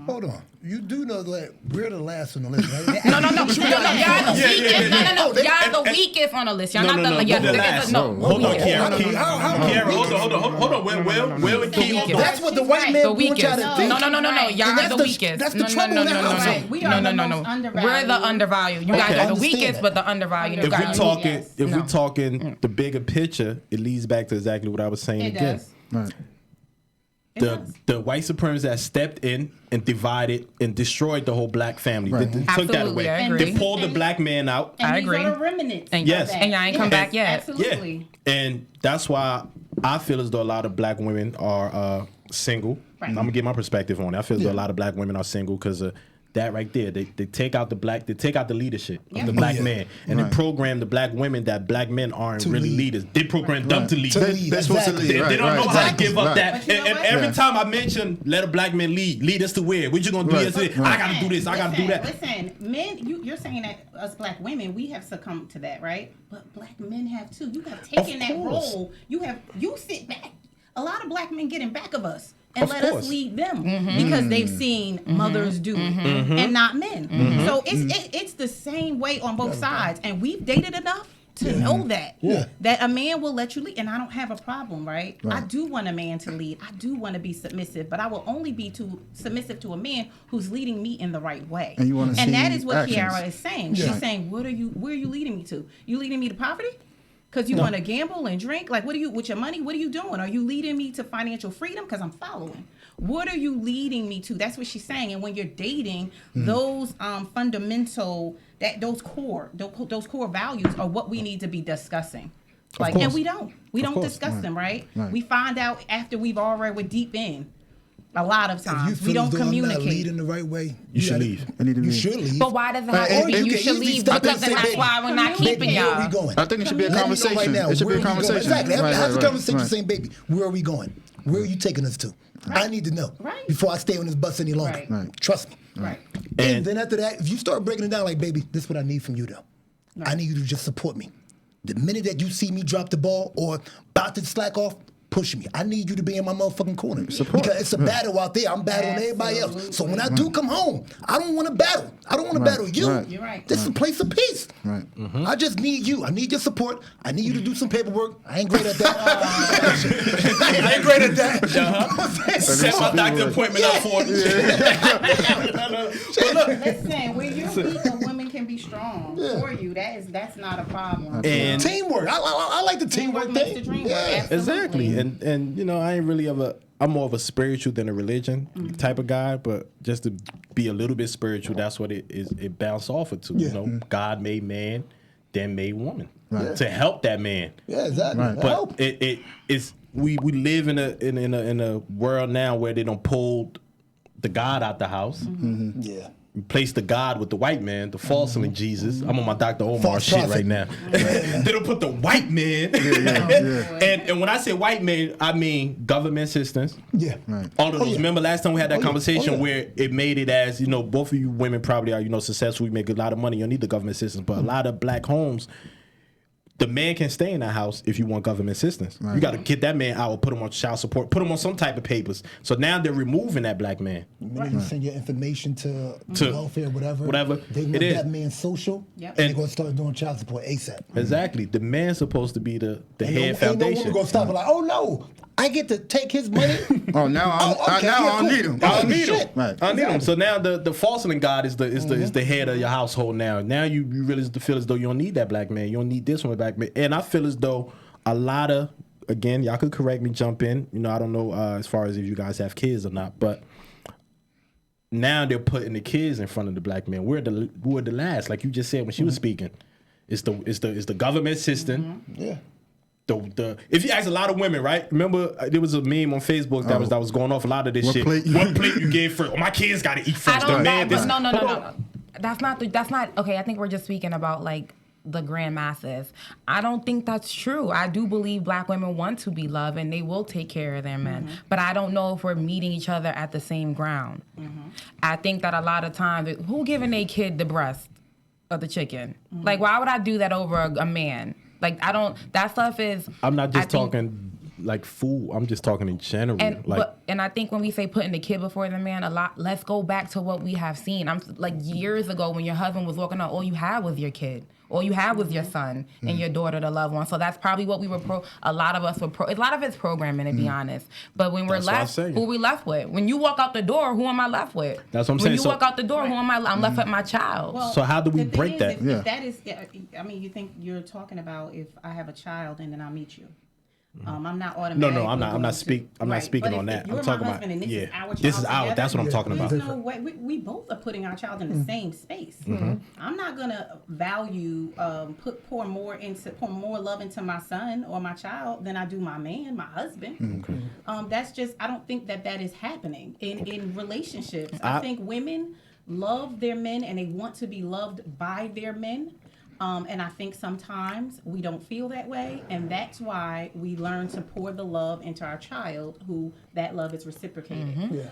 Speaker 3: Hold on. You do know that we're the last on the list, right?
Speaker 6: No. Y'all the weakest. No. Y'all the weakest on the list. Y'all not the last.
Speaker 4: No. Hold on, Kiara. Hold on. Will and Key.
Speaker 3: That's what the white man
Speaker 6: want y'all to think. No. Y'all the weakest.
Speaker 3: That's the trouble now.
Speaker 6: No. We're the undervalued. You guys are the weakest, but the undervalued.
Speaker 4: If we're talking the bigger picture, it leads back to exactly what I was saying again. Right. The white supremacists that stepped in and divided and destroyed the whole black family. Right. They took that away. They pulled the black man out.
Speaker 5: And
Speaker 6: I agree.
Speaker 5: These are the remnants.
Speaker 4: Yes.
Speaker 6: And y'all ain't come back yet.
Speaker 5: Absolutely.
Speaker 4: Yeah. And that's why I feel as though a lot of black women are single. Right. I'm gonna get my perspective on it. I feel as though a lot of black women are single because of that right there. They take out the leadership of the black man and they program the black women that black men aren't really leaders. They program them to lead.
Speaker 2: They're supposed to lead.
Speaker 4: They don't know how to give up that. And every time I mention let a black man lead us to where? What you gonna do yesterday? I gotta do this. I gotta do that.
Speaker 5: Listen, men, you're saying that us black women, we have succumbed to that, right? But black men have too. You have taken that role. You sit back. A lot of black men get in back of us. And let us lead them because they've seen mothers do it and not men. So it's the same way on both sides. And we've dated enough to know that a man will let you lead. And I don't have a problem, right? I do want a man to lead. I do want to be submissive, but I will only be submissive to a man who's leading me in the right way. And that is what Kiara is saying. She's saying, where are you leading me to? You leading me to poverty? Because you want to gamble and drink? Like, with your money, what are you doing? Are you leading me to financial freedom? Because I'm following. What are you leading me to? That's what she's saying. And when you're dating, those fundamental, those core values are what we need to be discussing. Like, and we don't discuss them, right? We find out after we're deep in. A lot of times we don't communicate.
Speaker 3: I'm not leading the right way.
Speaker 4: You should leave.
Speaker 3: You should leave.
Speaker 6: But why does it have to be you should leave? Because that's why we're not keeping y'all.
Speaker 3: Where are we going?
Speaker 2: I think it should be a conversation. It should be a conversation.
Speaker 3: Exactly. Have a conversation saying, baby, where are we going? Where are you taking us to? I need to know before I stay on this bus any longer. Trust me.
Speaker 5: Right.
Speaker 3: And then after that, if you start breaking it down like, baby, this is what I need from you though. I need you to just support me. The minute that you see me drop the ball or about to slack off, push me. I need you to be in my motherfucking corner. Because it's a battle out there. I'm battling everybody else. So when I do come home, I don't want to battle. I don't want to battle you.
Speaker 5: You're right.
Speaker 3: This is a place of peace.
Speaker 2: Right.
Speaker 3: I just need you. I need your support. I need you to do some paperwork. I ain't great at that. I ain't great at that.
Speaker 4: Set my doctor appointment up for you.
Speaker 5: But look, listen, where you're weak, a woman can be strong for you. That's not a problem.
Speaker 4: And
Speaker 3: teamwork. I like the teamwork
Speaker 5: makes the
Speaker 3: thing.
Speaker 5: dream work.
Speaker 4: exactly. And you know, I ain't really I'm more of a spiritual than a religion type of guy, but just to be a little bit spiritual, that's what it bounced off of to. You know, God made man, then made woman to help that man.
Speaker 3: Yeah, exactly.
Speaker 2: Right.
Speaker 4: But it's we live in a world now where they don't pull the God out the house.
Speaker 3: Yeah.
Speaker 4: Replace the God with the white man, the falsely Jesus. I'm on my Dr. Omar
Speaker 3: False
Speaker 4: shit
Speaker 3: prophet.
Speaker 4: right now. They don't put the white man. And when I say white man, I mean government assistance.
Speaker 3: Yeah.
Speaker 4: All of those. Remember last time we had that conversation where it made it as, you know, both of you women probably are, you know, successful. We make a lot of money. You don't need the government assistance. But a lot of black homes, the man can stay in that house if you want government assistance. You got to get that man out or put him on child support, put him on some type of papers. So now they're removing that black man.
Speaker 3: You send your information to welfare, whatever. They want that man social, and they're going to start doing child support ASAP.
Speaker 4: Exactly. The man's supposed to be the head
Speaker 3: Ain't
Speaker 4: foundation.
Speaker 3: no woman going to stop and like, oh no, I get to take his money.
Speaker 2: Oh, now I don't need him.
Speaker 4: I don't need him.
Speaker 2: Right.
Speaker 4: I need him. So now the falsely God is the head of your household now. Now you really feel as though you don't need that black man. You don't need this one black man. And I feel as though a lot of, again, y'all could correct me, jump in. You know, I don't know as far as if you guys have kids or not, but now they're putting the kids in front of the black man. We're the last, like you just said when she was speaking. It's the government system.
Speaker 3: Yeah.
Speaker 4: If you ask a lot of women, right? Remember there was a meme on Facebook that was going off a lot of this shit.
Speaker 2: Plate
Speaker 4: what plate you gave first? Oh, my kids got to eat first.
Speaker 6: No. That's not okay. I think we're just speaking about like the grand masses. I don't think that's true. I do believe black women want to be loved and they will take care of their men. But I don't know if we're meeting each other at the same ground. I think that a lot of times, who giving a kid the breast of the chicken? Like, why would I do that over a man? Like, I don't, that stuff is...
Speaker 4: I'm not just talking like food. I'm just talking in general.
Speaker 6: And I think when we say putting the kid before the man, let's go back to what we have seen. I'm like years ago when your husband was walking out, all you had was your kid. All you had was your son and your daughter, the loved one. So that's probably what we were a lot of us were a lot of it's programming, to be honest. But when we're left, who we left with? When you walk out the door, who am I left with?
Speaker 4: That's what I'm saying.
Speaker 6: When you walk out the door, who am I? I'm left with my child.
Speaker 5: Well,
Speaker 4: so how do we break that?
Speaker 5: If that is, I mean, you think you're talking about if I have a child and then I meet you. I'm not automatically.
Speaker 4: No, I'm not speaking on that. I'm talking about this is our. That's what I'm talking about.
Speaker 5: There's no way we both are putting our child in the same space. I'm not gonna value pour more love into my son or my child than I do my man, my husband. That's just, I don't think that is happening in relationships. I think women love their men and they want to be loved by their men. And I think sometimes we don't feel that way, and that's why we learn to pour the love into our child, who that love is reciprocated.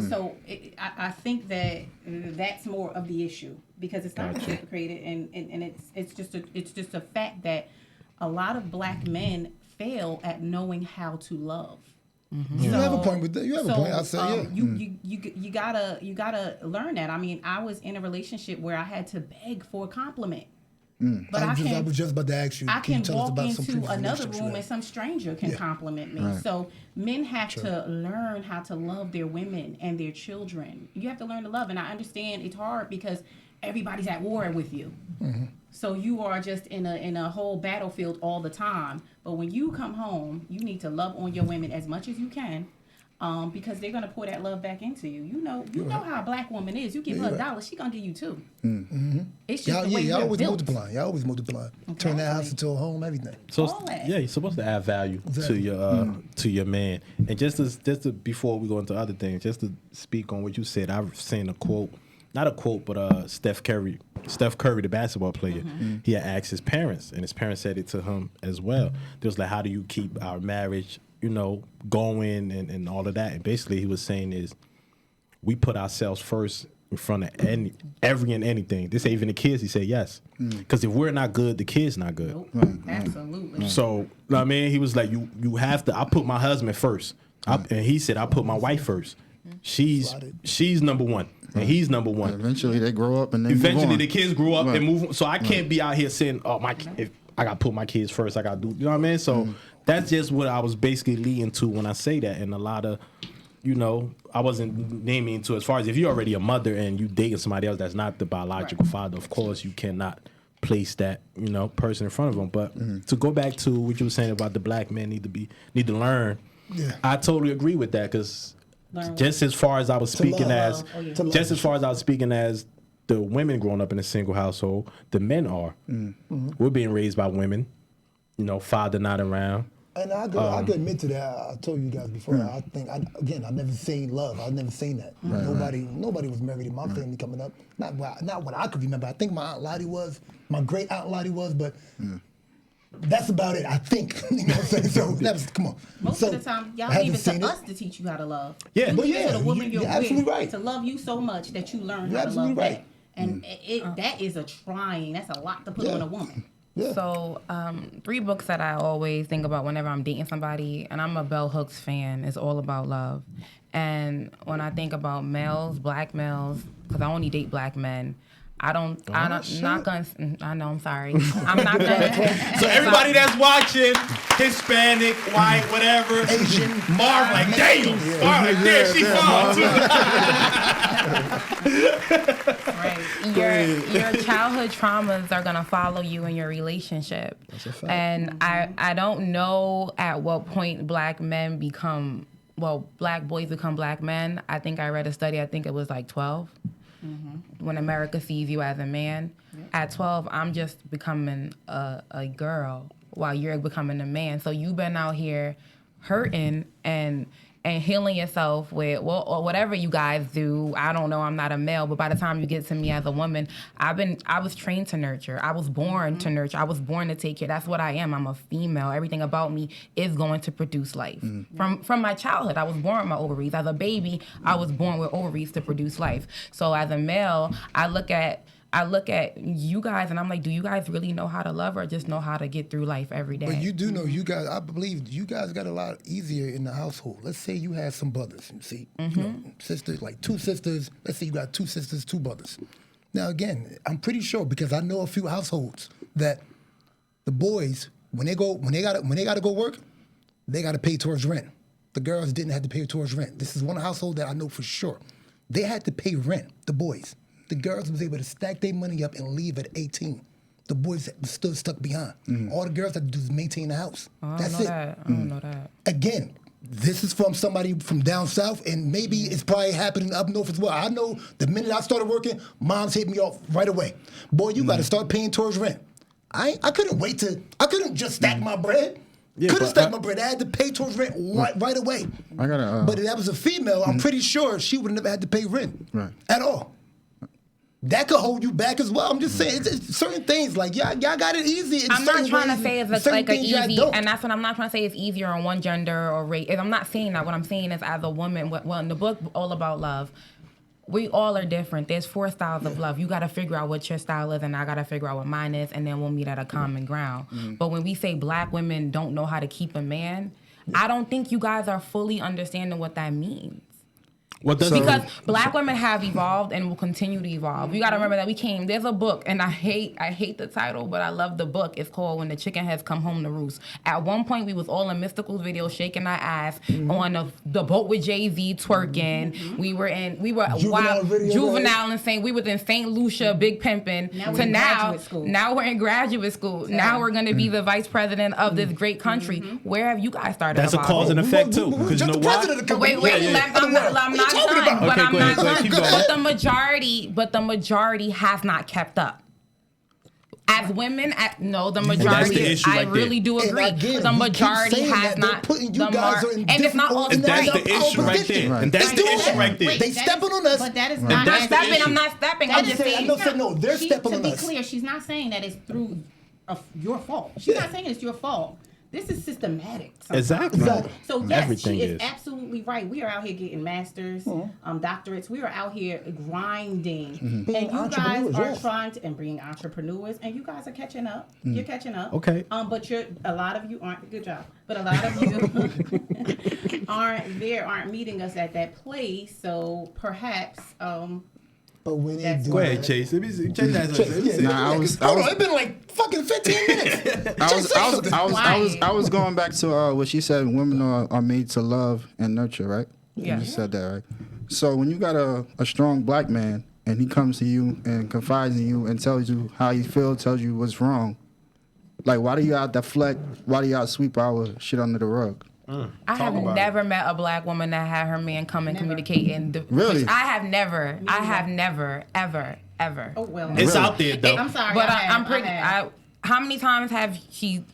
Speaker 5: So I think that's more of the issue, because it's not reciprocated, and it's just a fact that a lot of black men fail at knowing how to love.
Speaker 3: You have a point with that. You have a point. I say
Speaker 5: you gotta learn that. I mean, I was in a relationship where I had to beg for a compliment. But
Speaker 3: I was just about to ask you.
Speaker 5: I can walk
Speaker 3: into
Speaker 5: another room and some stranger can compliment me.
Speaker 2: Right.
Speaker 5: So men have to learn how to love their women and their children. You have to learn to love, and I understand it's hard because everybody's at war with you. So you are just in a whole battlefield all the time. But when you come home, you need to love on your women as much as you can. Because they're gonna pour that love back into you. You know how a black woman is. You give her $1, she gonna give you $2. It's just the way
Speaker 3: y'all always
Speaker 5: built.
Speaker 3: multiplying. Y'all always multiplying. Turn that house into a home, everything.
Speaker 4: So you're supposed to add value to your man. And just to before we go into other things, just to speak on what you said, I've seen a quote, not a quote, but Steph Curry, the basketball player, he had asked his parents, and his parents said it to him as well. They was like, how do you keep our marriage, going and all of that? And basically he was saying is we put ourselves first in front of every and anything. They say even the kids, he said yes. Because if we're not good, the kid's not good.
Speaker 5: Nope. Absolutely.
Speaker 4: So, you know what I mean? He was like, you have to, I put my husband first. And he said, I put my wife first. She's number one. And he's number one.
Speaker 2: Eventually they grow up and they
Speaker 4: Eventually
Speaker 2: move on.
Speaker 4: the kids grow up and move on. So I can't be out here saying, oh, if I got to put my kids first, I got to do, you know what I mean? So that's just what I was basically leading to when I say that. And a lot of, you know, I wasn't naming to as far as if you're already a mother and you dating somebody else that's not the biological father, of course you cannot place that, you know, person in front of them. But to go back to what you were saying about the black men need to learn, I totally agree with that because just as far as I was speaking as the women growing up in a single household, the men are. We're being raised by women, you know, father not around.
Speaker 3: And I could admit to that. I told you guys before. I think I never seen love. I've never seen that. Nobody was married in my family coming up. Not what I could remember. I think my Aunt Lottie was, my great Aunt Lottie was, but that's about it. I think. You know what I'm saying? So that was, come on.
Speaker 5: Most of the time, y'all leave it to us to teach you how to love.
Speaker 4: Yeah,
Speaker 5: but to the woman you're
Speaker 3: absolutely
Speaker 5: with,
Speaker 3: right.
Speaker 5: to love you so much that you learn how to love back. And that is that's a lot to put on a woman.
Speaker 3: Yeah.
Speaker 6: So, 3 books that I always think about whenever I'm dating somebody, and I'm a Bell Hooks fan, it's all about love. And when I think about males, black males, because I only date black men, I'm not gonna. I know. I'm sorry. I'm not gonna.
Speaker 4: So everybody that's watching, Hispanic, white, whatever,
Speaker 3: Asian,
Speaker 4: Marv, like damn, she falls.
Speaker 6: Right. Your childhood traumas are gonna follow you in your relationship.
Speaker 3: That's a fact.
Speaker 6: And I don't know at what point black boys become black men. I think I read a study. I think it was like 12. When America sees you as a man. At 12, I'm just becoming a girl while you're becoming a man. So you've been out here hurting and healing yourself with, or whatever you guys do. I don't know, I'm not a male, but by the time you get to me as a woman, I was trained to nurture. I was born to nurture. I was born to take care. That's what I am. I'm a female. Everything about me is going to produce life. From my childhood, I was born with my ovaries. As a baby, I was born with ovaries to produce life. So as a male, I look at you guys and I'm like, do you guys really know how to love or just know how to get through life every day?
Speaker 3: But you do know, you guys, I believe you guys got a lot easier in the household. Let's say you had some brothers, see, you know, sisters, like 2 sisters. Let's say you got 2 sisters, 2 brothers. Now again, I'm pretty sure because I know a few households that the boys, when they gotta go work, they gotta pay towards rent. The girls didn't have to pay towards rent. This is one household that I know for sure. They had to pay rent, the boys. The girls was able to stack their money up and leave at 18. The boys still stuck behind. All the girls had to do is maintain the house. That's it.
Speaker 6: I don't know that.
Speaker 3: Again, this is from somebody from down south, and maybe it's probably happening up north as well. I know the minute I started working, moms hit me off right away. Boy, you got to start paying towards rent. I couldn't just stack my bread. Couldn't stack my bread. I had to pay towards rent right away. But if that was a female, I'm pretty sure she would have never had to pay rent at all. That could hold you back as well. I'm just saying, it's certain things like y'all got it easy.
Speaker 6: I'm not trying to say it's like an easy, and that's what I'm not trying to say it's easier on one gender or race. I'm not saying that. What I'm saying is, as a woman, well, in the book, All About Love, we all are different. There's 4 styles of love. You got to figure out what your style is, and I got to figure out what mine is, and then we'll meet at a common ground. But when we say black women don't know how to keep a man, I don't think you guys are fully understanding what that means. Because black women have evolved and will continue to evolve. You got to remember that there's a book, and I hate the title, but I love the book. It's called When the Chicken Has Come Home to Roost. At one point, we was all in Mystical's video shaking our ass on the boat with Jay-Z twerking. We were Juvenile and St. We was in St. Lucia, Big Pimpin'. Now we're in graduate school. Now we're going to be the vice president of this great country. Where have you guys started?
Speaker 4: That's a cause and effect too. Because you know why?
Speaker 6: I'm not done. But I'm not done. But the majority has not kept up. As women, the majority, I really do agree. The majority has not. And it's not all.
Speaker 4: And that's the issue right there. And that's the issue right there.
Speaker 3: They stepping on us.
Speaker 5: But that is not.
Speaker 6: I'm not stepping. I'm just saying.
Speaker 3: No, they're stepping on us.
Speaker 5: To be clear, she's not saying that it's through your fault. She's not saying it's your fault. This is systematic.
Speaker 4: Exactly.
Speaker 5: So yes,
Speaker 4: Everything
Speaker 5: she is
Speaker 4: is.
Speaker 5: absolutely right. We are out here getting masters, doctorates. We are out here grinding,
Speaker 3: Being
Speaker 5: and you guys
Speaker 3: entrepreneurs,
Speaker 5: are
Speaker 3: yes.
Speaker 5: trying to and being entrepreneurs, and you guys are catching up. You're catching up.
Speaker 4: Okay.
Speaker 5: But a lot of you aren't. Good job. But a lot of you aren't meeting us at that place. So perhaps.
Speaker 3: But when they
Speaker 5: That's
Speaker 3: do
Speaker 4: Go ahead,
Speaker 3: that-
Speaker 4: Chase. Let me see. Change that. Let me see.
Speaker 2: Nah,
Speaker 3: Hold on, it's been like fucking 15 minutes.
Speaker 2: I was going back to what she said. Women are made to love and nurture, right?
Speaker 6: Yeah.
Speaker 2: You said that, right? So when you got a strong black man and he comes to you and confides in you and tells you how he feels, tells you what's wrong, like why do you out deflect? Why do you out sweep our shit under the rug?
Speaker 6: I have never met a black woman that had her man come and communicate in the.
Speaker 2: Really?
Speaker 6: I have never. I have never, ever.
Speaker 5: Oh well.
Speaker 4: It's out there though.
Speaker 5: I'm sorry.
Speaker 6: But
Speaker 5: I'm
Speaker 6: pretty. How many times have she?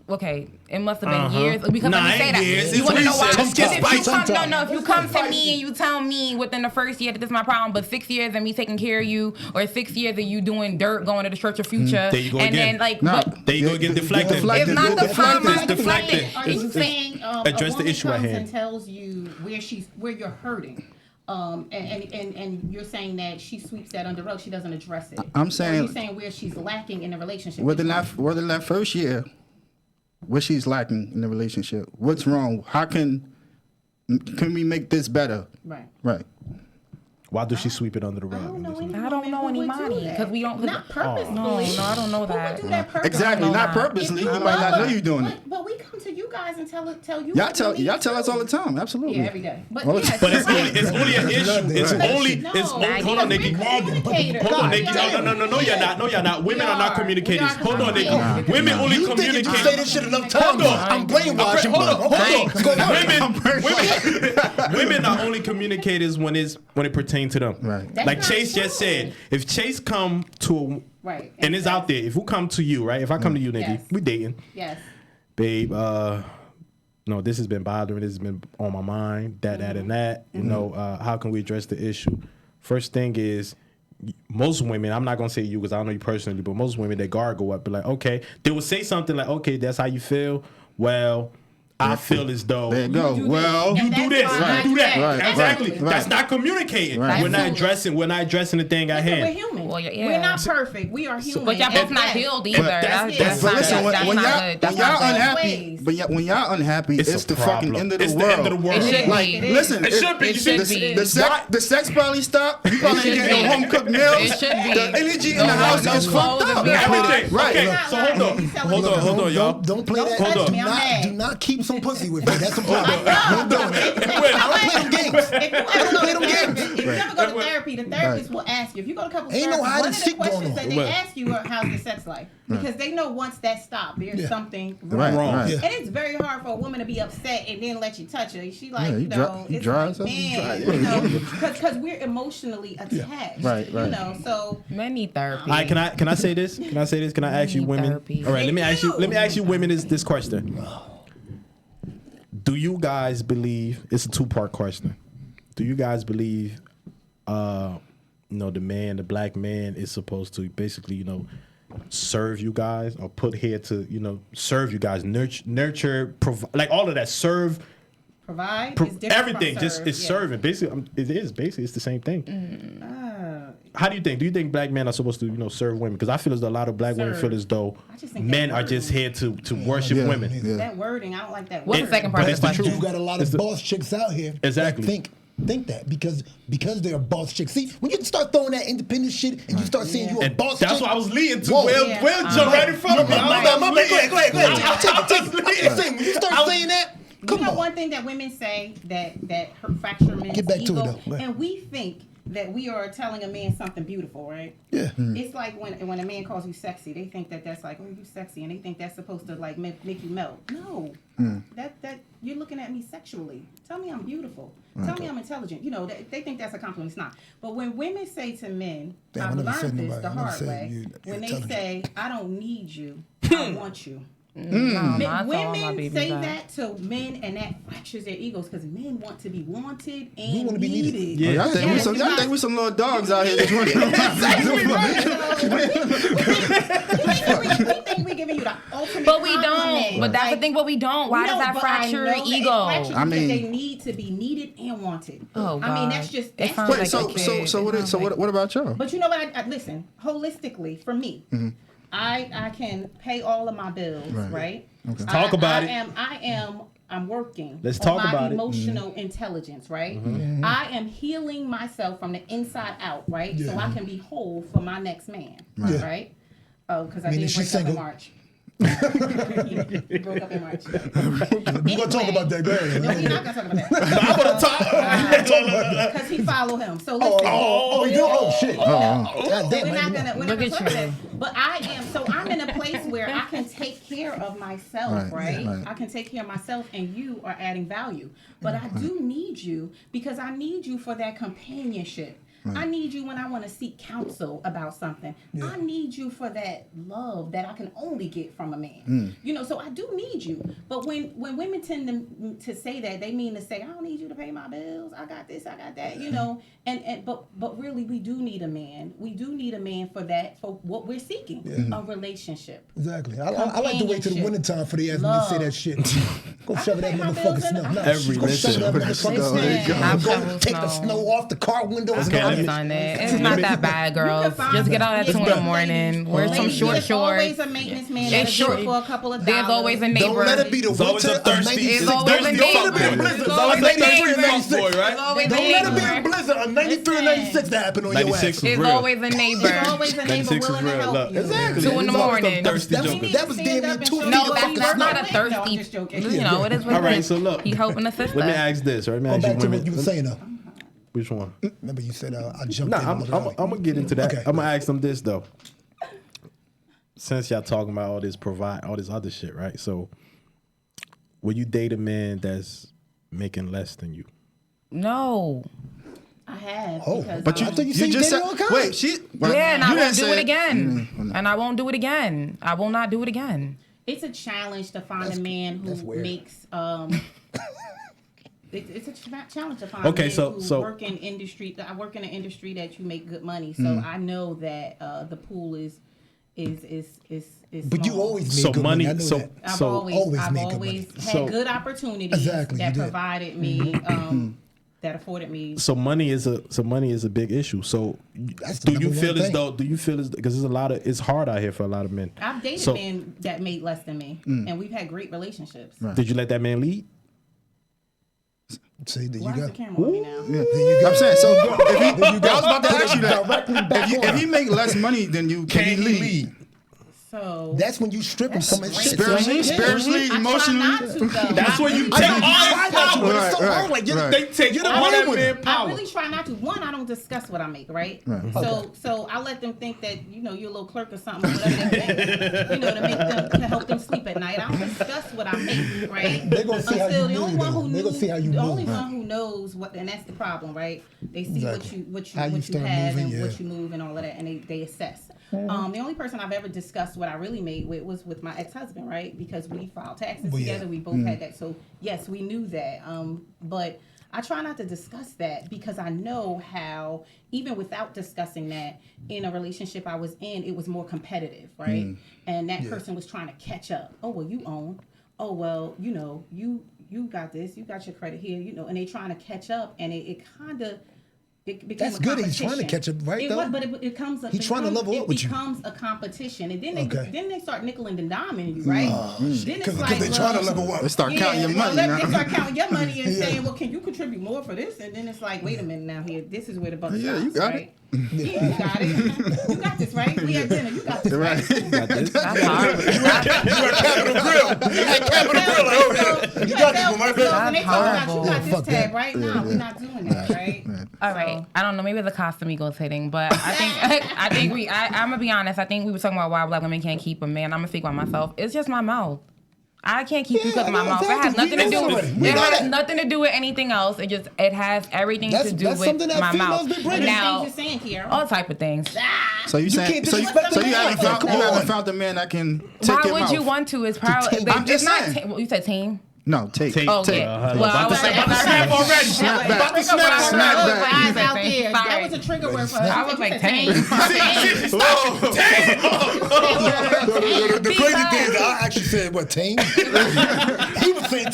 Speaker 6: Okay, it must have been years. Because
Speaker 4: Nah,
Speaker 6: let me say
Speaker 4: ain't
Speaker 6: that.
Speaker 4: years.
Speaker 6: You
Speaker 4: It's
Speaker 6: want to know why?
Speaker 4: recent.
Speaker 6: Because
Speaker 4: It's
Speaker 6: if you come to me and you tell me within the first year that this is my problem, but 6 years of me taking care of you, or 6 years of you doing dirt, going to the church of future,
Speaker 4: There you go
Speaker 6: and
Speaker 4: again.
Speaker 6: then like,
Speaker 2: Nah.
Speaker 6: but
Speaker 4: There you go again. Deflecting.
Speaker 2: Deflecting.
Speaker 6: it's not the time.
Speaker 4: It's deflecting.
Speaker 5: Are you saying
Speaker 4: address
Speaker 5: a
Speaker 4: the
Speaker 5: woman
Speaker 4: issue at
Speaker 5: comes
Speaker 4: hand.
Speaker 5: and tells you where you're hurting, and you're saying that she sweeps that under the rug, she doesn't address it.
Speaker 2: I'm
Speaker 5: Or
Speaker 2: saying-
Speaker 5: are you saying where she's lacking in the relationship?
Speaker 2: Within that first year, what she's lacking in the relationship, what's wrong? How can we make this better?
Speaker 5: Right.
Speaker 2: Right.
Speaker 4: Why does she sweep it under the
Speaker 5: I don't know
Speaker 4: rug?
Speaker 5: any
Speaker 6: I don't know
Speaker 5: woman who
Speaker 6: any
Speaker 5: would do
Speaker 6: money
Speaker 5: that.
Speaker 6: because we don't.
Speaker 5: Not purposefully.
Speaker 6: No, I don't know
Speaker 5: Who
Speaker 6: that.
Speaker 5: would do that purposely?
Speaker 2: Exactly.
Speaker 6: know
Speaker 2: Not
Speaker 6: that.
Speaker 2: purposely.
Speaker 5: If
Speaker 2: You
Speaker 5: you
Speaker 2: might not know
Speaker 5: love
Speaker 2: you're doing
Speaker 5: her-
Speaker 2: it.
Speaker 5: But we come to you guys and tell you.
Speaker 2: Y'all
Speaker 5: what you need
Speaker 2: tell us all the
Speaker 5: too.
Speaker 2: time. Absolutely.
Speaker 5: Yeah, every day. But
Speaker 2: Well,
Speaker 5: yes,
Speaker 4: But it's
Speaker 5: right.
Speaker 4: only an issue. It's
Speaker 5: But
Speaker 4: only.
Speaker 5: no,
Speaker 4: It's only. Hold on, Nikki.
Speaker 5: communicators.
Speaker 4: Hold on,
Speaker 5: We
Speaker 4: Nikki.
Speaker 5: are.
Speaker 4: No, you're not. No, you're not. Women are not
Speaker 5: are.
Speaker 4: communicators.
Speaker 5: We are
Speaker 4: Hold on, Nikki.
Speaker 5: communicators.
Speaker 4: Women only
Speaker 3: You think if you say
Speaker 4: communicate.
Speaker 3: this shit enough times,
Speaker 4: Hold on.
Speaker 3: I'm brainwashing.
Speaker 4: Hold on, hold
Speaker 3: Okay,
Speaker 4: on.
Speaker 3: let's go on.
Speaker 4: Women are only communicators when it pertains to them.
Speaker 2: Right.
Speaker 5: That's
Speaker 4: Like
Speaker 5: not
Speaker 4: Chase
Speaker 5: true.
Speaker 4: just said, if Chase come to
Speaker 5: Right.
Speaker 4: and it's out there, if we come to you, right? If I come to you, Nikki,
Speaker 5: Yes.
Speaker 4: we dating,
Speaker 5: Yes.
Speaker 4: babe. No, this has been bothering. This has been on my mind. That, and that. You know, how can we address the issue? First thing is, most women, I'm not gonna say you because I don't know you personally, but most women, their guard go up, be like, okay, they will say something like, okay, that's how you feel. Well, I feel as though
Speaker 2: There you go.
Speaker 5: do
Speaker 2: Well,
Speaker 5: this.
Speaker 4: you do this,
Speaker 5: Right.
Speaker 4: you do that.
Speaker 2: Right.
Speaker 4: Exactly.
Speaker 2: Right.
Speaker 4: That's not communicating.
Speaker 2: Right.
Speaker 4: We're not
Speaker 5: Absolutely.
Speaker 4: addressing the thing at
Speaker 5: Listen, we're
Speaker 4: hand.
Speaker 5: human.
Speaker 6: Well, yeah.
Speaker 5: We're not perfect. We are human.
Speaker 6: But y'all
Speaker 5: And
Speaker 6: both not
Speaker 5: yes,
Speaker 6: healed either.
Speaker 4: that's-
Speaker 6: That's
Speaker 2: But
Speaker 6: not
Speaker 2: listen,
Speaker 6: good. That's
Speaker 2: when
Speaker 6: not
Speaker 2: y'all
Speaker 6: good. That's
Speaker 2: when y'all
Speaker 6: not good.
Speaker 2: unhappy, when y'all unhappy,
Speaker 4: It's
Speaker 2: it's
Speaker 4: a
Speaker 2: the
Speaker 4: problem.
Speaker 2: fucking end of the
Speaker 4: It's
Speaker 2: world.
Speaker 4: the end of the world.
Speaker 6: It should
Speaker 2: Like,
Speaker 6: be.
Speaker 2: listen,
Speaker 4: It should be.
Speaker 6: It
Speaker 4: You
Speaker 6: should
Speaker 4: see,
Speaker 6: be.
Speaker 2: the sex probably stopped. You probably ain't getting no home cooked meals.
Speaker 6: It should be.
Speaker 2: The energy in the
Speaker 6: No,
Speaker 2: house
Speaker 6: no
Speaker 2: is fucked
Speaker 6: clothes
Speaker 2: up.
Speaker 6: is
Speaker 4: Everything.
Speaker 2: Right.
Speaker 4: Okay,
Speaker 5: Not
Speaker 4: so
Speaker 5: lying.
Speaker 4: hold on.
Speaker 5: He's telling
Speaker 4: Hold
Speaker 5: you
Speaker 4: on, hold on, y'all.
Speaker 3: Don't play that.
Speaker 4: Hold on.
Speaker 3: Do
Speaker 5: I'm
Speaker 3: not,
Speaker 5: mad.
Speaker 3: do not keep some pussy with me. That's a problem.
Speaker 5: I
Speaker 3: Don't do it. I don't play them games.
Speaker 5: If you ever go
Speaker 3: play
Speaker 5: to
Speaker 3: them
Speaker 5: therapy,
Speaker 3: games.
Speaker 5: if you ever go to therapy, the therapist will ask you. If you go to couples
Speaker 3: Ain't
Speaker 5: therapy,
Speaker 3: no hide
Speaker 5: one
Speaker 3: and
Speaker 5: of the
Speaker 3: seek going
Speaker 5: questions
Speaker 3: on.
Speaker 5: that they
Speaker 4: Well.
Speaker 5: ask you are how's the sex life, because they know once that stops, there's
Speaker 3: Yeah.
Speaker 5: something
Speaker 2: Right.
Speaker 5: wrong.
Speaker 2: Right.
Speaker 3: Yeah.
Speaker 5: And it's very hard for a woman to be upset and then let you touch her. She like,
Speaker 2: Yeah, you
Speaker 5: you know,
Speaker 2: dry- you
Speaker 5: it's
Speaker 2: dry
Speaker 5: like,
Speaker 2: as hell.
Speaker 5: man,
Speaker 2: You dry.
Speaker 5: you know, because we're emotionally attached.
Speaker 2: Right,
Speaker 5: You
Speaker 2: right.
Speaker 5: know, so
Speaker 6: Men need therapy.
Speaker 4: All right, can I say this? Can I say this? Can I ask you
Speaker 6: Need
Speaker 4: women?
Speaker 6: therapy.
Speaker 4: All right, let me
Speaker 5: They
Speaker 4: ask
Speaker 5: do.
Speaker 4: you women this question. Do you guys believe it's a two-part question? Do you guys believe the black man is supposed to basically, serve you guys or put here to, serve you guys, nurture, like all of that, serve,
Speaker 5: provide is different
Speaker 4: everything,
Speaker 5: from
Speaker 4: just
Speaker 5: serve,
Speaker 4: it's
Speaker 5: yeah.
Speaker 4: serving. Basically, it's the same thing. How do you think? Do you think black men are supposed to, serve women? Because I feel as though a lot of black women
Speaker 5: Serve.
Speaker 4: feel as though
Speaker 5: I just think
Speaker 4: men
Speaker 5: that
Speaker 4: are just
Speaker 5: wording.
Speaker 4: here to worship
Speaker 2: Yeah,
Speaker 4: women.
Speaker 2: yeah.
Speaker 5: That wording, I don't like that
Speaker 6: What's
Speaker 5: word.
Speaker 6: the second part
Speaker 4: But
Speaker 6: of
Speaker 4: it's
Speaker 6: the
Speaker 4: the
Speaker 6: question?
Speaker 4: truth.
Speaker 3: You got a lot
Speaker 4: It's
Speaker 3: of
Speaker 4: the-
Speaker 3: boss chicks out here
Speaker 4: Exactly.
Speaker 3: that think that because they're boss chicks. See, when you start throwing that independent shit and you start saying you a
Speaker 4: And
Speaker 3: boss
Speaker 4: that's
Speaker 3: chick,
Speaker 4: what I was leading to.
Speaker 3: Whoa.
Speaker 4: Well,
Speaker 5: Yeah.
Speaker 4: well, jump right in front of me.
Speaker 3: My bad. Go ahead. I'll take it. I'm
Speaker 4: leading.
Speaker 3: just saying, when you start saying that, come
Speaker 5: you know
Speaker 3: on.
Speaker 5: one thing that women say that hurt fracture men's
Speaker 3: Get back to
Speaker 5: ego,
Speaker 3: it, though. Go ahead.
Speaker 5: and we think that we are telling a man something beautiful, right?
Speaker 3: Yeah.
Speaker 5: It's like when a man calls you sexy, they think that that's like, oh, you sexy, and they think that's supposed to like make you melt. No, that you're looking at me sexually. Tell me I'm beautiful. Tell me I'm intelligent. They think that's a compliment. It's not. But when women say to men,
Speaker 3: Damn, I
Speaker 5: I've
Speaker 3: never
Speaker 5: learned
Speaker 3: said
Speaker 5: this
Speaker 3: nobody.
Speaker 5: the
Speaker 3: I never
Speaker 5: hard
Speaker 3: said
Speaker 5: way.
Speaker 3: you're
Speaker 5: When they
Speaker 3: intelligent.
Speaker 5: say, I don't need you, I want you.
Speaker 6: No, I told my
Speaker 5: Women
Speaker 6: baby
Speaker 5: say
Speaker 6: that.
Speaker 5: that to men, and that fractures their egos because men want to be wanted and
Speaker 3: We wanna be
Speaker 5: needed.
Speaker 3: needed.
Speaker 4: Yeah.
Speaker 2: Y'all think we
Speaker 5: Yes,
Speaker 2: some,
Speaker 5: you
Speaker 2: y'all
Speaker 5: guys-
Speaker 2: think we some little dogs out here just running around.
Speaker 5: We think we're giving you the ultimate
Speaker 6: But we don't.
Speaker 5: compliment.
Speaker 6: But that's the thing. What we don't. Why does that fracture your ego?
Speaker 5: I mean, they need to be needed and wanted.
Speaker 6: Oh, God.
Speaker 5: I mean, that's just.
Speaker 2: Wait, what about y'all?
Speaker 5: But you know what? I listen. Holistically, for me, I can pay all of my bills, right?
Speaker 4: Okay. Talk about it.
Speaker 5: I'm working.
Speaker 4: Let's talk about it.
Speaker 5: Emotional intelligence, right? I am healing myself from the inside out, right? So I can be whole for my next man, right? Oh, because I did break up in March. He broke up in March.
Speaker 3: We're gonna talk about that, girl.
Speaker 5: No, we're not gonna talk about that.
Speaker 4: I'm gonna talk.
Speaker 5: Because he followed him. So listen.
Speaker 3: You do? Oh shit.
Speaker 5: God damn, we're not gonna talk about that. But I'm in a place where I can take care of myself, right? I can take care of myself, and you are adding value. But I do need you because I need you for that companionship. I need you when I want to seek counsel about something. I need you for that love that I can only get from a man. You know, so I do need you. But when women tend to say that, they mean to say, I don't need you to pay my bills. I got this, I got that, you know. But really, we do need a man. We do need a man for that, for what we're seeking, a relationship.
Speaker 3: Exactly. I like to wait till the wintertime for the ass to say that shit. Go shove that motherfucking snow. No,
Speaker 4: every
Speaker 3: go shove that motherfucking snow. Go take the snow off the car windows.
Speaker 6: It's not that bad, girls. Just get out at 2 in the morning. Wear some short shorts. There's always
Speaker 5: a maintenance man that's short for a couple of dollars.
Speaker 6: There's always a neighbor.
Speaker 3: Don't let it be the winter of 96. Don't let it be a blizzard. Don't let it be a blizzard of 93 and 96 that happen on your ass.
Speaker 6: There's always a neighbor.
Speaker 5: There's always a neighbor willing to help you.
Speaker 3: Exactly.
Speaker 6: 2 in the morning.
Speaker 3: That was damn near 2 feet
Speaker 6: No,
Speaker 3: of fucking
Speaker 6: that's
Speaker 3: snow.
Speaker 6: not a thirsty. You know, it is what
Speaker 4: All
Speaker 6: it
Speaker 4: right,
Speaker 6: is.
Speaker 4: so look.
Speaker 6: He helping a sister.
Speaker 4: Let me ask this. Right?
Speaker 3: Go back to what you were saying though.
Speaker 4: Which one?
Speaker 3: Remember you said I jumped in.
Speaker 4: I'm gonna get into that.
Speaker 3: Okay.
Speaker 4: I'm gonna ask them this though. Since y'all talking about all this other shit, right? So, will you date a man that's making less than you?
Speaker 6: No.
Speaker 5: I have.
Speaker 2: But you just said, wait,
Speaker 6: and I won't do it again. And I won't do it again. I will not do it again.
Speaker 5: It's a challenge to find a man who makes It's a challenge to find men who work in industry. I work in an industry that you make good money, so I know that the pool is.
Speaker 3: But you always made good
Speaker 4: money.
Speaker 3: I know that.
Speaker 5: I've always had good opportunities that provided me, that afforded me.
Speaker 4: So money is a big issue. So do you feel as though because it's hard out here for a lot of men.
Speaker 5: I've dated men that made less than me, and we've had great relationships.
Speaker 4: Right. Did you let that man lead?
Speaker 3: See, there you
Speaker 5: Why
Speaker 3: go.
Speaker 5: is the camera on me now?
Speaker 2: Yeah, there you go. I'm saying, so I was about to ask you that. If he make less money than you, can he lead?
Speaker 5: So
Speaker 3: that's when you strip him from his shit.
Speaker 2: Spiritually, emotionally.
Speaker 4: That's when you take all his power.
Speaker 3: It's so hard. Like
Speaker 4: they take
Speaker 3: you're the
Speaker 4: all
Speaker 3: one
Speaker 4: that power.
Speaker 5: I really try not to. One, I don't discuss what I make, right? So I let them think that you're a little clerk or something, or whatever they think, to help them sleep at night. I don't discuss what I make, right?
Speaker 3: They're gonna see how you move. They're gonna see how you move.
Speaker 5: The only one who knows what, and that's the problem, right? They see what you have and what you move and all of that, and they assess. The only person I've ever discussed what I really made with was with my ex-husband, right? Because we filed taxes together. We both had that. So, yes, we knew that. But I try not to discuss that because I know how, even without discussing that, in a relationship I was in, it was more competitive, right? And that person was trying to catch up. Oh, well, you own. Oh, well, you got this. You got your credit here, and they trying to catch up. And it kind of...
Speaker 3: That's good. He's trying to catch up, right?
Speaker 5: It comes. He's
Speaker 3: trying to level up with you.
Speaker 5: It becomes a competition, and then they start nickeling and diming you, right? Then it's like
Speaker 3: they're trying to level up.
Speaker 2: They start counting your money.
Speaker 5: They start counting your money and saying, "Well, can you contribute more for this?" And then it's like, "Wait a minute, now here, this is where the buck stops."
Speaker 2: Yeah, you got
Speaker 5: it. Yeah, you got it. You got this, right? We had dinner. You got this, right?
Speaker 4: You got this.
Speaker 6: That's hard.
Speaker 3: You at Capital Grill. You at Capital Grill. You got this one, my
Speaker 5: When they
Speaker 3: bad.
Speaker 5: talk about you got this tag, right? No, we're not doing that, right?
Speaker 6: All right. I don't know. Maybe it's a Casamigos hitting, but I think I'm gonna be honest. I think we were talking about why black women can't keep a man. I'm gonna speak by myself. It's just my mouth. I can't keep you because of my mouth. It has nothing to do with it. Has nothing to do with anything else. It has everything to do with my mouth.
Speaker 5: Now, saying, Kiara.
Speaker 6: All type of things.
Speaker 2: So you saying you haven't found the man that can take your mouth?
Speaker 6: Why would you want to? It's probably.
Speaker 2: I'm just saying.
Speaker 6: You said team.
Speaker 2: No, take.
Speaker 6: Okay.
Speaker 4: Well, about to snap already.
Speaker 5: That was a trigger word for her.
Speaker 6: I was like, tame.
Speaker 3: The crazy thing is, I actually said, what, tame? He was saying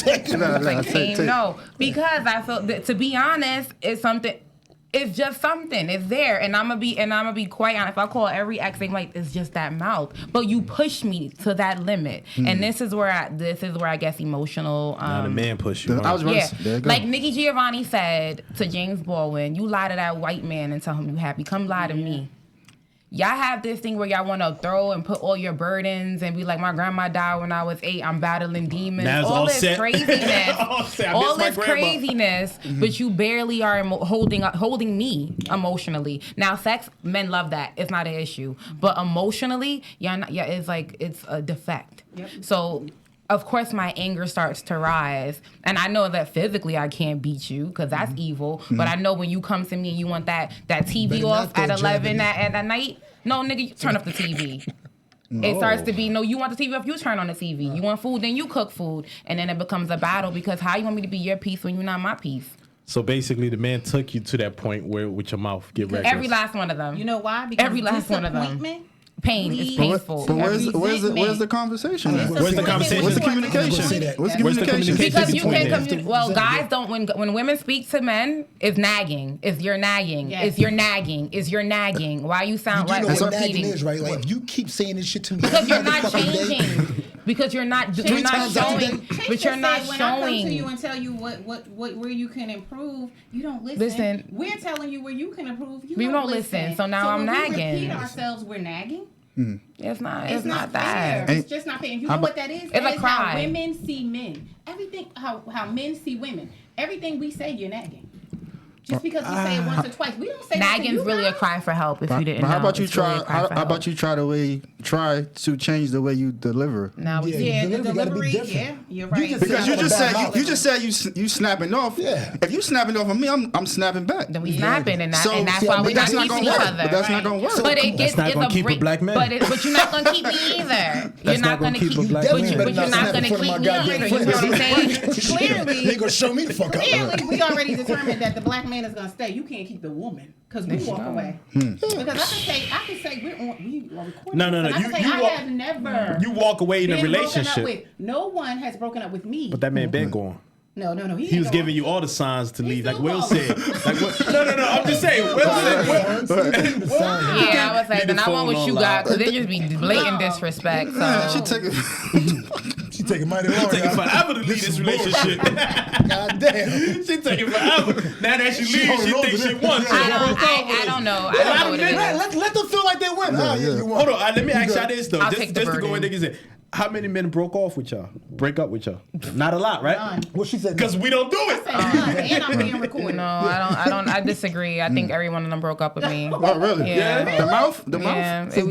Speaker 3: tame.
Speaker 6: No, because I felt that, to be honest, it's something. It's just something. It's there, and I'm gonna be quite honest. If I call every ex, I'm like, it's just that mouth. But you push me to that limit, and this is where I guess emotional.
Speaker 4: Now the man push you.
Speaker 2: I was
Speaker 6: like Nicki Giovanni said to James Baldwin, "You lie to that white man and tell him you happy. Come lie to me." Y'all have this thing where y'all want to throw and put all your burdens and be like, my grandma died when I was 8. I'm battling demons.
Speaker 4: Now it's
Speaker 6: all this
Speaker 4: set.
Speaker 6: craziness. all this craziness, but you barely are holding me emotionally. Now, sex, men love that. It's not an issue. But emotionally, it's like it's a defect. Yep. So, of course, my anger starts to rise. And I know that physically I can't beat you because that's evil. But I know when you come to me and you want that TV off at 11 at night, no, nigga, you turn up the TV. It starts to be, no, you want the TV off, you turn on the TV. You want food, then you cook food. And then it becomes a battle because how you want me to be your piece when you're not my piece?
Speaker 4: So basically, the man took you to that point where with your mouth get reckless.
Speaker 6: Every last one of them.
Speaker 5: You know why? Because
Speaker 6: every last one of them. Pain. It's painful.
Speaker 2: But where's the conversation?
Speaker 4: Where's the conversation?
Speaker 2: Where's the communication?
Speaker 4: Where's the communication?
Speaker 6: Because you can't communicate. Well, guys don't. When women speak to men, it's nagging. It's your nagging.
Speaker 5: Yes.
Speaker 6: It's your nagging. It's your nagging. Why you sound
Speaker 3: You
Speaker 6: like
Speaker 3: know what
Speaker 6: repeating?
Speaker 3: nagging is, right? Like, if you keep saying this shit to me,
Speaker 6: Because you're not
Speaker 3: every fucking day,
Speaker 6: changing. Because you're not
Speaker 3: times out
Speaker 6: showing.
Speaker 3: of
Speaker 6: But you're not
Speaker 5: when I come to you
Speaker 6: showing.
Speaker 5: and tell you what where you can improve, you don't listen.
Speaker 6: Listen.
Speaker 5: We're telling you where you can improve. You
Speaker 6: We
Speaker 5: don't
Speaker 6: don't listen. So now I'm
Speaker 5: when we
Speaker 6: nagging.
Speaker 5: repeat ourselves, we're nagging.
Speaker 6: It's not
Speaker 5: Fair.
Speaker 6: that.
Speaker 5: It's just not fair. And you know what that is?
Speaker 6: It's
Speaker 5: That
Speaker 6: a
Speaker 5: is how
Speaker 6: cry.
Speaker 5: women see men. Everything how men see women. Everything we say, you're nagging. Just because we say it once or twice, we don't say
Speaker 6: Nagging's really a cry for help. If you didn't know,
Speaker 2: How about you
Speaker 6: It's really
Speaker 2: try?
Speaker 6: a cry for
Speaker 2: How about
Speaker 6: help.
Speaker 2: you try to change the way you deliver?
Speaker 6: Now we
Speaker 5: Yeah, the
Speaker 3: delivery gotta be
Speaker 5: delivery.
Speaker 3: different.
Speaker 5: Yeah, you're right.
Speaker 3: just
Speaker 2: Because you
Speaker 3: Not
Speaker 2: just
Speaker 3: a bad
Speaker 2: said
Speaker 3: mouth.
Speaker 2: you just said you snapping off.
Speaker 3: Yeah.
Speaker 2: If you snapping off on me, I'm snapping back.
Speaker 6: Then we snapping, and that's
Speaker 2: So,
Speaker 6: why we're not
Speaker 2: that's not
Speaker 6: keeping
Speaker 2: gonna
Speaker 6: each
Speaker 2: work.
Speaker 6: other.
Speaker 2: But that's not gonna work.
Speaker 6: But it gets
Speaker 4: not
Speaker 6: it's
Speaker 4: gonna
Speaker 6: a
Speaker 4: keep a
Speaker 6: break,
Speaker 4: black man.
Speaker 6: But you're not gonna keep me either. You're not gonna keep
Speaker 4: a black
Speaker 6: but
Speaker 4: man.
Speaker 6: you're not gonna keep me either. You know what I'm saying?
Speaker 5: Clearly,
Speaker 3: They gonna show me the fuck up.
Speaker 5: Clearly, we already determined that the black man is gonna stay. You can't keep the woman because we walk away. Because I can say we are recording.
Speaker 4: No.
Speaker 5: And I can say I have never.
Speaker 4: You walk away in a
Speaker 5: been broken up
Speaker 4: relationship,
Speaker 5: with. No one has broken up with me.
Speaker 4: but that man been gone.
Speaker 5: No.
Speaker 4: He was giving you all the signs to leave, like
Speaker 5: still
Speaker 4: Will
Speaker 5: gone.
Speaker 4: said. No. I'm just saying. Will said.
Speaker 6: Yeah, I was like,
Speaker 4: Need
Speaker 6: then
Speaker 4: the
Speaker 6: I want
Speaker 4: phone
Speaker 6: what you
Speaker 4: on
Speaker 6: got
Speaker 4: loud.
Speaker 6: because it just be blatant disrespect.
Speaker 2: Man, she
Speaker 6: So.
Speaker 2: took it.
Speaker 3: She taking mighty long.
Speaker 4: Taking forever to leave this relationship.
Speaker 3: God damn.
Speaker 4: She taking forever. Now that she leaves,
Speaker 3: holding
Speaker 4: she
Speaker 3: on
Speaker 4: thinks
Speaker 3: to
Speaker 4: she
Speaker 3: that.
Speaker 4: won.
Speaker 6: I don't know. I don't know what it is.
Speaker 3: Let them feel like they win. You won.
Speaker 4: Hold on, let me ask y'all this though.
Speaker 6: I'll
Speaker 4: Just
Speaker 6: take the
Speaker 4: to go in
Speaker 6: burden.
Speaker 4: niggas in. How many men broke off with y'all? Break up with y'all? Not a lot, right?
Speaker 5: None.
Speaker 3: What she said?
Speaker 4: Because we don't do it.
Speaker 5: And I'm being recorded.
Speaker 6: No, I don't. I disagree. I think every one of them broke up with me.
Speaker 2: Oh, really?
Speaker 6: Yeah.
Speaker 2: The mouth.
Speaker 6: Yeah.
Speaker 3: So,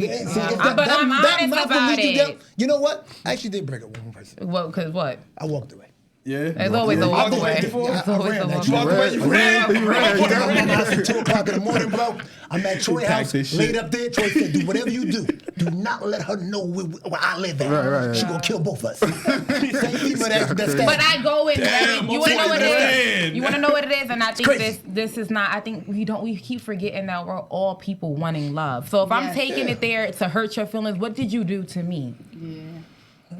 Speaker 6: But I'm honest
Speaker 3: mouth will
Speaker 6: about
Speaker 3: lead you
Speaker 6: it.
Speaker 3: down. You know what? I actually did break up with one person.
Speaker 6: Well, because what?
Speaker 3: I walked away.
Speaker 4: Yeah.
Speaker 6: There's always a walk away.
Speaker 3: Yeah,
Speaker 6: There's always
Speaker 3: I
Speaker 6: a
Speaker 3: ran
Speaker 6: walk
Speaker 3: that.
Speaker 6: away.
Speaker 4: Walk away, you ran.
Speaker 3: I got my house at 2 o'clock in the morning, bro. I'm at Troy
Speaker 4: packed
Speaker 3: house,
Speaker 4: this shit.
Speaker 3: laid up there. Troy said, do whatever you do. Do not let her know where I live at.
Speaker 2: Right.
Speaker 3: She gonna kill both of us. Same female that's
Speaker 6: But I go in ready. You want to know what it
Speaker 4: man.
Speaker 6: is? You want to know what it is? And I think
Speaker 3: crazy.
Speaker 6: this is not. I think we keep forgetting that we're all people wanting love. So if I'm
Speaker 5: Yes.
Speaker 6: taking it there to hurt your feelings, what did you do to me?
Speaker 5: Yeah.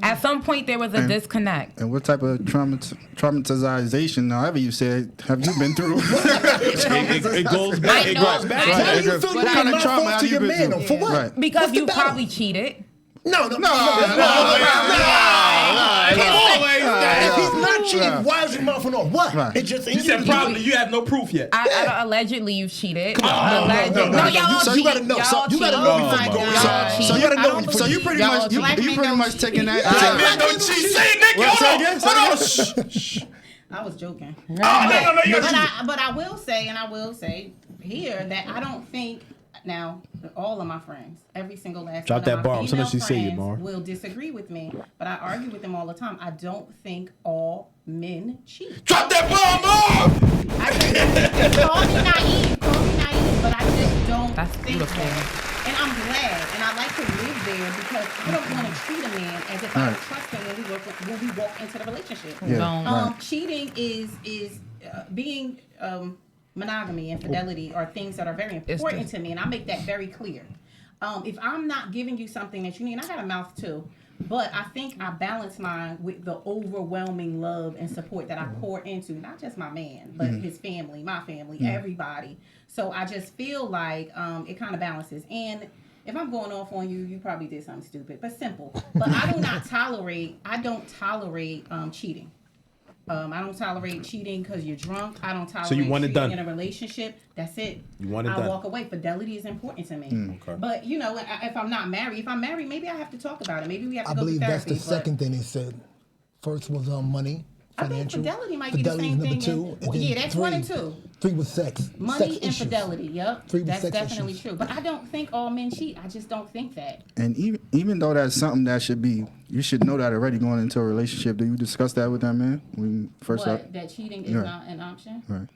Speaker 6: At some point there was a disconnect.
Speaker 2: And what type of traumatization, however you said, have you been through?
Speaker 4: It goes back.
Speaker 6: I
Speaker 4: It
Speaker 6: know.
Speaker 4: goes back.
Speaker 6: Right.
Speaker 3: How do you
Speaker 2: Right.
Speaker 3: feel
Speaker 2: What
Speaker 3: you
Speaker 2: kind of
Speaker 3: not
Speaker 2: trauma
Speaker 3: fault
Speaker 2: have
Speaker 3: to
Speaker 2: you
Speaker 3: your
Speaker 2: been
Speaker 3: man?
Speaker 2: through?
Speaker 3: For what?
Speaker 2: Right.
Speaker 6: Because
Speaker 3: What's
Speaker 6: you
Speaker 3: the battle?
Speaker 6: probably cheated.
Speaker 3: No.
Speaker 4: Always
Speaker 3: If he's not cheating,
Speaker 2: Right.
Speaker 3: why is your mouth on off? What?
Speaker 2: Right.
Speaker 3: It just
Speaker 4: You said probably. You have no proof yet.
Speaker 6: Allegedly you've cheated.
Speaker 3: No,
Speaker 6: y'all
Speaker 3: so you gotta know. So you gotta know before you go in.
Speaker 6: Y'all
Speaker 2: So you gotta
Speaker 5: I
Speaker 2: know.
Speaker 5: don't
Speaker 2: So you pretty
Speaker 6: Y'all
Speaker 2: much you
Speaker 5: black men
Speaker 2: pretty
Speaker 5: don't
Speaker 2: much
Speaker 5: cheat.
Speaker 2: taking that.
Speaker 4: Black men don't cheat. Say it, Nicky. Hold on. Hold on. Shh.
Speaker 5: I was joking.
Speaker 4: No. You
Speaker 5: But I will say here that I don't think now all of my friends, every single last
Speaker 4: Drop
Speaker 5: one
Speaker 4: that
Speaker 5: of
Speaker 4: bomb.
Speaker 5: my
Speaker 4: Soon as
Speaker 5: female
Speaker 4: she say it,
Speaker 5: friends
Speaker 4: Mar.
Speaker 5: will disagree with me, but I argue with them all the time. I don't think all men cheat.
Speaker 4: Drop that bomb, Mom.
Speaker 5: I just call me naive, but I just don't
Speaker 6: That's
Speaker 5: think
Speaker 6: beautiful.
Speaker 5: that. And I'm glad, and I like to live there because I don't want to treat a man as if I don't trust him when we walk into the relationship.
Speaker 2: Yeah.
Speaker 6: Don't.
Speaker 5: Cheating is being monogamy and fidelity are things that are very important to me, and I make that very clear. If I'm not giving you something that you need, and I got a mouth too, but I think I balance mine with the overwhelming love and support that I pour into not just my man, but his family, my family, everybody. So I just feel like it kind of balances. And if I'm going off on you, you probably did something stupid, but simple. But I don't tolerate cheating. I don't tolerate cheating because you're drunk. I don't tolerate cheating in a relationship. That's it.
Speaker 4: You want it
Speaker 5: I
Speaker 4: done.
Speaker 5: walk away. Fidelity is important to me.
Speaker 4: Okay.
Speaker 5: But, you know, if I'm not married, maybe I have to talk about it. Maybe we have to
Speaker 3: I
Speaker 5: go
Speaker 3: believe
Speaker 5: to
Speaker 3: that's
Speaker 5: therapy.
Speaker 3: the second thing they said. First was money,
Speaker 5: I think
Speaker 3: financial.
Speaker 5: fidelity might be the same
Speaker 3: number
Speaker 5: thing.
Speaker 3: two. And then
Speaker 5: Yeah, that's 1 and 2.
Speaker 3: 3 was sex.
Speaker 5: Money
Speaker 3: sex
Speaker 5: and
Speaker 3: issues.
Speaker 5: fidelity. Yep.
Speaker 3: 3 was
Speaker 5: That's
Speaker 3: sex
Speaker 5: definitely
Speaker 3: issues.
Speaker 5: true. But I don't think all men cheat. I just don't think that.
Speaker 2: And even though that's something that you should know that already going into a relationship. Do you discuss that with that man when you first up?
Speaker 5: That cheating is not an option?
Speaker 2: Right.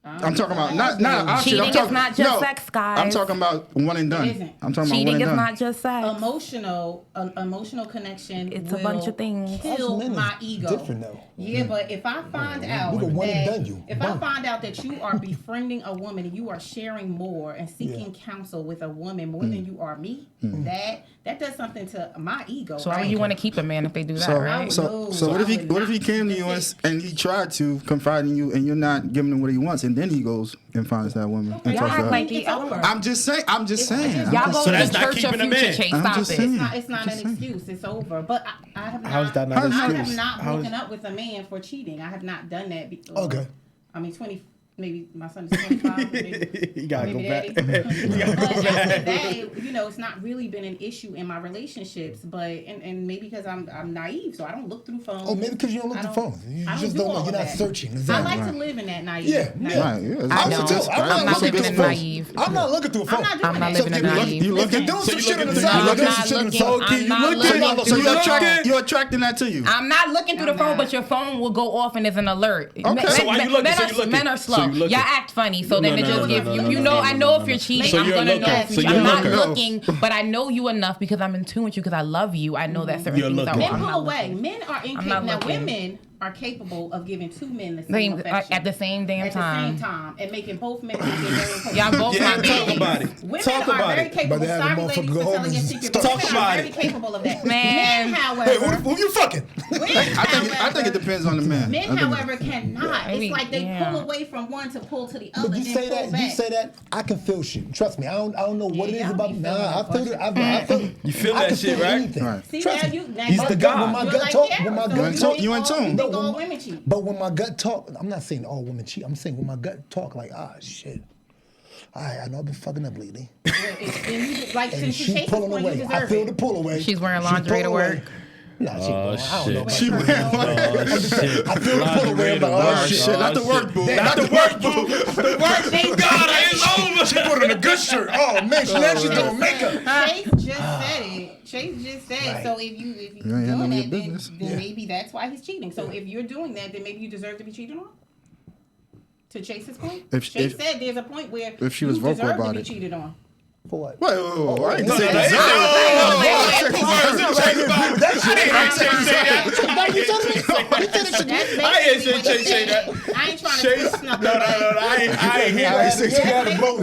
Speaker 2: I'm talking about not an option.
Speaker 6: Cheating
Speaker 2: I'm talking,
Speaker 6: is not just sex, guys.
Speaker 2: I'm talking about one and done.
Speaker 5: It isn't.
Speaker 2: I'm talking
Speaker 6: Cheating
Speaker 2: about
Speaker 6: is
Speaker 2: one and
Speaker 6: not
Speaker 2: done.
Speaker 6: just sex.
Speaker 5: Emotional connection.
Speaker 6: It's a bunch of things.
Speaker 5: Kill
Speaker 3: Us men is
Speaker 5: my ego.
Speaker 3: different though.
Speaker 5: Yeah, but if I find out
Speaker 3: We got one and done
Speaker 5: that
Speaker 3: you.
Speaker 5: if I find out that you are befriending a woman and you are sharing more and seeking counsel with a woman more than you are me, that does something to my ego.
Speaker 6: So why would you want to keep a man if they do that,
Speaker 2: So,
Speaker 6: right?
Speaker 2: so what if he came to you and he tried to confide in you and you're not giving him what he wants and then he goes and finds that woman and
Speaker 6: Y'all
Speaker 2: talks to
Speaker 6: act
Speaker 2: her?
Speaker 6: like
Speaker 5: It's over.
Speaker 2: I'm just saying.
Speaker 6: Y'all go
Speaker 4: So
Speaker 6: to
Speaker 4: that's
Speaker 6: the
Speaker 4: not
Speaker 6: church of
Speaker 4: keeping a
Speaker 6: future
Speaker 4: man.
Speaker 6: chase.
Speaker 2: I'm
Speaker 6: Stop
Speaker 2: just
Speaker 6: it.
Speaker 2: saying.
Speaker 5: It's not an excuse. It's over. But I have not.
Speaker 1: How is that not an
Speaker 5: I have
Speaker 1: excuse?
Speaker 5: not
Speaker 1: How is-
Speaker 5: broken up with a man for cheating. I have not done that before.
Speaker 3: Okay.
Speaker 5: I mean, 20. Maybe my son is 25. Maybe,
Speaker 1: You gotta
Speaker 5: maybe
Speaker 1: go back.
Speaker 5: daddy. But after that, you know, it's not really been an issue in my relationships. But and maybe because I'm naive, so I don't look through phones.
Speaker 3: Oh, maybe because you don't look
Speaker 5: I
Speaker 3: through phones. You
Speaker 5: I
Speaker 3: just
Speaker 5: do
Speaker 3: don't know.
Speaker 5: all
Speaker 3: You're
Speaker 5: of
Speaker 3: not
Speaker 5: that.
Speaker 3: searching.
Speaker 5: I
Speaker 3: Exactly.
Speaker 5: like to live in that naive.
Speaker 3: Yeah, yeah.
Speaker 2: Right, yeah.
Speaker 6: I
Speaker 3: I'm
Speaker 6: don't.
Speaker 3: not
Speaker 6: I'm not
Speaker 3: looking
Speaker 6: living
Speaker 3: through
Speaker 6: in
Speaker 3: phones.
Speaker 6: naive.
Speaker 3: I'm not looking through a phone.
Speaker 5: I'm not doing
Speaker 6: I'm not
Speaker 5: that.
Speaker 6: living in
Speaker 3: you look-
Speaker 6: naive.
Speaker 2: You
Speaker 3: If you're
Speaker 2: looking?
Speaker 3: doing
Speaker 4: So
Speaker 3: some
Speaker 4: you
Speaker 3: shit on the
Speaker 4: looking-
Speaker 3: side,
Speaker 6: I'm
Speaker 3: you're doing
Speaker 6: not
Speaker 3: some shit on the
Speaker 6: looking-
Speaker 3: phone.
Speaker 6: I'm not
Speaker 3: So
Speaker 6: looking-
Speaker 3: y'all-
Speaker 2: So
Speaker 3: you looking?
Speaker 2: you're attracting that to you.
Speaker 6: I'm not looking through the
Speaker 5: I'm
Speaker 6: phone,
Speaker 5: not.
Speaker 6: but your phone will go off and it's an alert.
Speaker 2: Okay.
Speaker 4: So why you looking?
Speaker 6: Men
Speaker 4: So
Speaker 6: are,
Speaker 4: you looking?
Speaker 6: men are
Speaker 4: So
Speaker 6: slow.
Speaker 4: you looking?
Speaker 6: Y'all act funny, so then
Speaker 4: No,
Speaker 6: it
Speaker 4: no,
Speaker 6: just
Speaker 4: no,
Speaker 6: gives
Speaker 4: no,
Speaker 6: you.
Speaker 4: no,
Speaker 6: You
Speaker 4: no,
Speaker 6: know,
Speaker 4: no,
Speaker 6: I
Speaker 4: no,
Speaker 6: know
Speaker 4: no,
Speaker 6: if
Speaker 4: no,
Speaker 6: you're
Speaker 4: no.
Speaker 6: cheating,
Speaker 4: So
Speaker 6: I'm
Speaker 4: you're
Speaker 6: gonna
Speaker 4: looking.
Speaker 6: know.
Speaker 4: So you're
Speaker 6: I'm not
Speaker 2: looking.
Speaker 6: looking, but I know you enough because I'm in tune with you because I love you. I know that certain
Speaker 4: You're
Speaker 6: things are.
Speaker 4: looking.
Speaker 5: Men
Speaker 6: I'm
Speaker 5: pull
Speaker 6: not
Speaker 5: away.
Speaker 6: looking.
Speaker 5: Men are
Speaker 6: I'm
Speaker 5: incapable.
Speaker 6: not
Speaker 5: Now,
Speaker 6: looking.
Speaker 5: women are capable of giving two men the same
Speaker 6: Same,
Speaker 5: affection
Speaker 6: at the same damn
Speaker 5: at the
Speaker 6: time.
Speaker 5: same time and making both men think they're very important.
Speaker 6: Y'all both
Speaker 4: Yeah,
Speaker 6: not
Speaker 4: talk
Speaker 6: being-
Speaker 4: about it.
Speaker 5: Women
Speaker 4: Talk
Speaker 5: are
Speaker 4: about
Speaker 5: very
Speaker 4: it.
Speaker 5: capable.
Speaker 3: But they have a
Speaker 5: Sorry,
Speaker 3: motherfucker
Speaker 5: ladies,
Speaker 3: go
Speaker 5: for
Speaker 3: home
Speaker 5: telling your
Speaker 3: and
Speaker 5: secret.
Speaker 3: talk
Speaker 5: But women
Speaker 4: about
Speaker 5: are very
Speaker 4: it.
Speaker 5: capable of that.
Speaker 6: Man.
Speaker 5: Men,
Speaker 3: Hey,
Speaker 5: however,
Speaker 3: who you fucking?
Speaker 5: men,
Speaker 2: I think it depends on the man.
Speaker 5: Men, however, cannot.
Speaker 6: Maybe,
Speaker 5: It's like they
Speaker 6: yeah.
Speaker 5: pull away from one to pull to the other.
Speaker 3: But you
Speaker 5: then
Speaker 3: say
Speaker 5: pull
Speaker 3: that,
Speaker 5: back.
Speaker 3: you say that, I can feel shit. Trust me, I don't know what
Speaker 5: Yeah,
Speaker 3: it is
Speaker 5: y'all
Speaker 3: about.
Speaker 5: be
Speaker 3: Nah,
Speaker 5: feeling
Speaker 3: I feel it. I feel it.
Speaker 4: You feel
Speaker 3: I
Speaker 4: that
Speaker 3: can
Speaker 4: shit,
Speaker 3: feel
Speaker 4: right?
Speaker 3: anything.
Speaker 2: Right.
Speaker 5: See,
Speaker 3: Trust
Speaker 5: now
Speaker 3: me.
Speaker 5: you,
Speaker 4: He's the God.
Speaker 3: When my
Speaker 5: You're
Speaker 3: gut
Speaker 5: like
Speaker 3: talk,
Speaker 5: Kiara,
Speaker 3: when my
Speaker 5: so
Speaker 3: gut
Speaker 2: You
Speaker 3: talk,
Speaker 2: in tune.
Speaker 5: You
Speaker 3: No,
Speaker 5: think all
Speaker 3: when my-
Speaker 5: women cheat.
Speaker 3: But when my gut talk, I'm not saying all women cheat. I'm saying when my gut talk, like, shit. All right, I know I've been fucking up lately.
Speaker 5: Like,
Speaker 3: And
Speaker 5: since you
Speaker 3: she's
Speaker 5: chase this
Speaker 3: pulling
Speaker 5: point, you
Speaker 3: away. I
Speaker 5: deserve
Speaker 3: feel
Speaker 5: it.
Speaker 3: the pull away.
Speaker 6: She's wearing
Speaker 3: She
Speaker 6: lingerie to
Speaker 3: pull away.
Speaker 6: work.
Speaker 3: Nah, she, I don't know.
Speaker 2: She
Speaker 3: about
Speaker 2: wearing
Speaker 3: that.
Speaker 4: Oh, shit.
Speaker 3: I feel the pull away. I'm like, oh, shit.
Speaker 2: shit, not the work, boo.
Speaker 4: Not the work, boo. The work, boo. God, it's over.
Speaker 3: She put on a good shirt. Oh, man, now she's doing makeup.
Speaker 5: Chase just said it. Chase just said
Speaker 3: Right.
Speaker 5: so. If you
Speaker 2: ain't
Speaker 5: doing
Speaker 2: none of your
Speaker 5: that,
Speaker 2: business.
Speaker 5: then maybe that's why he's cheating. So if you're doing that, then maybe you deserve to be cheated on. To Chase's point,
Speaker 2: If-
Speaker 5: Chase
Speaker 2: if-
Speaker 5: said there's a point where
Speaker 2: if she was
Speaker 5: you
Speaker 2: vocal
Speaker 5: deserve
Speaker 2: about
Speaker 5: to be
Speaker 2: it.
Speaker 5: cheated on.
Speaker 3: For what?
Speaker 2: Wait, I didn't say
Speaker 3: no,
Speaker 2: that.
Speaker 4: I ain't say Chase say that.
Speaker 5: I ain't trying to
Speaker 4: Chase,
Speaker 5: twist
Speaker 4: no,
Speaker 5: nothing.
Speaker 4: no, I ain't hear that.
Speaker 3: You had a vote.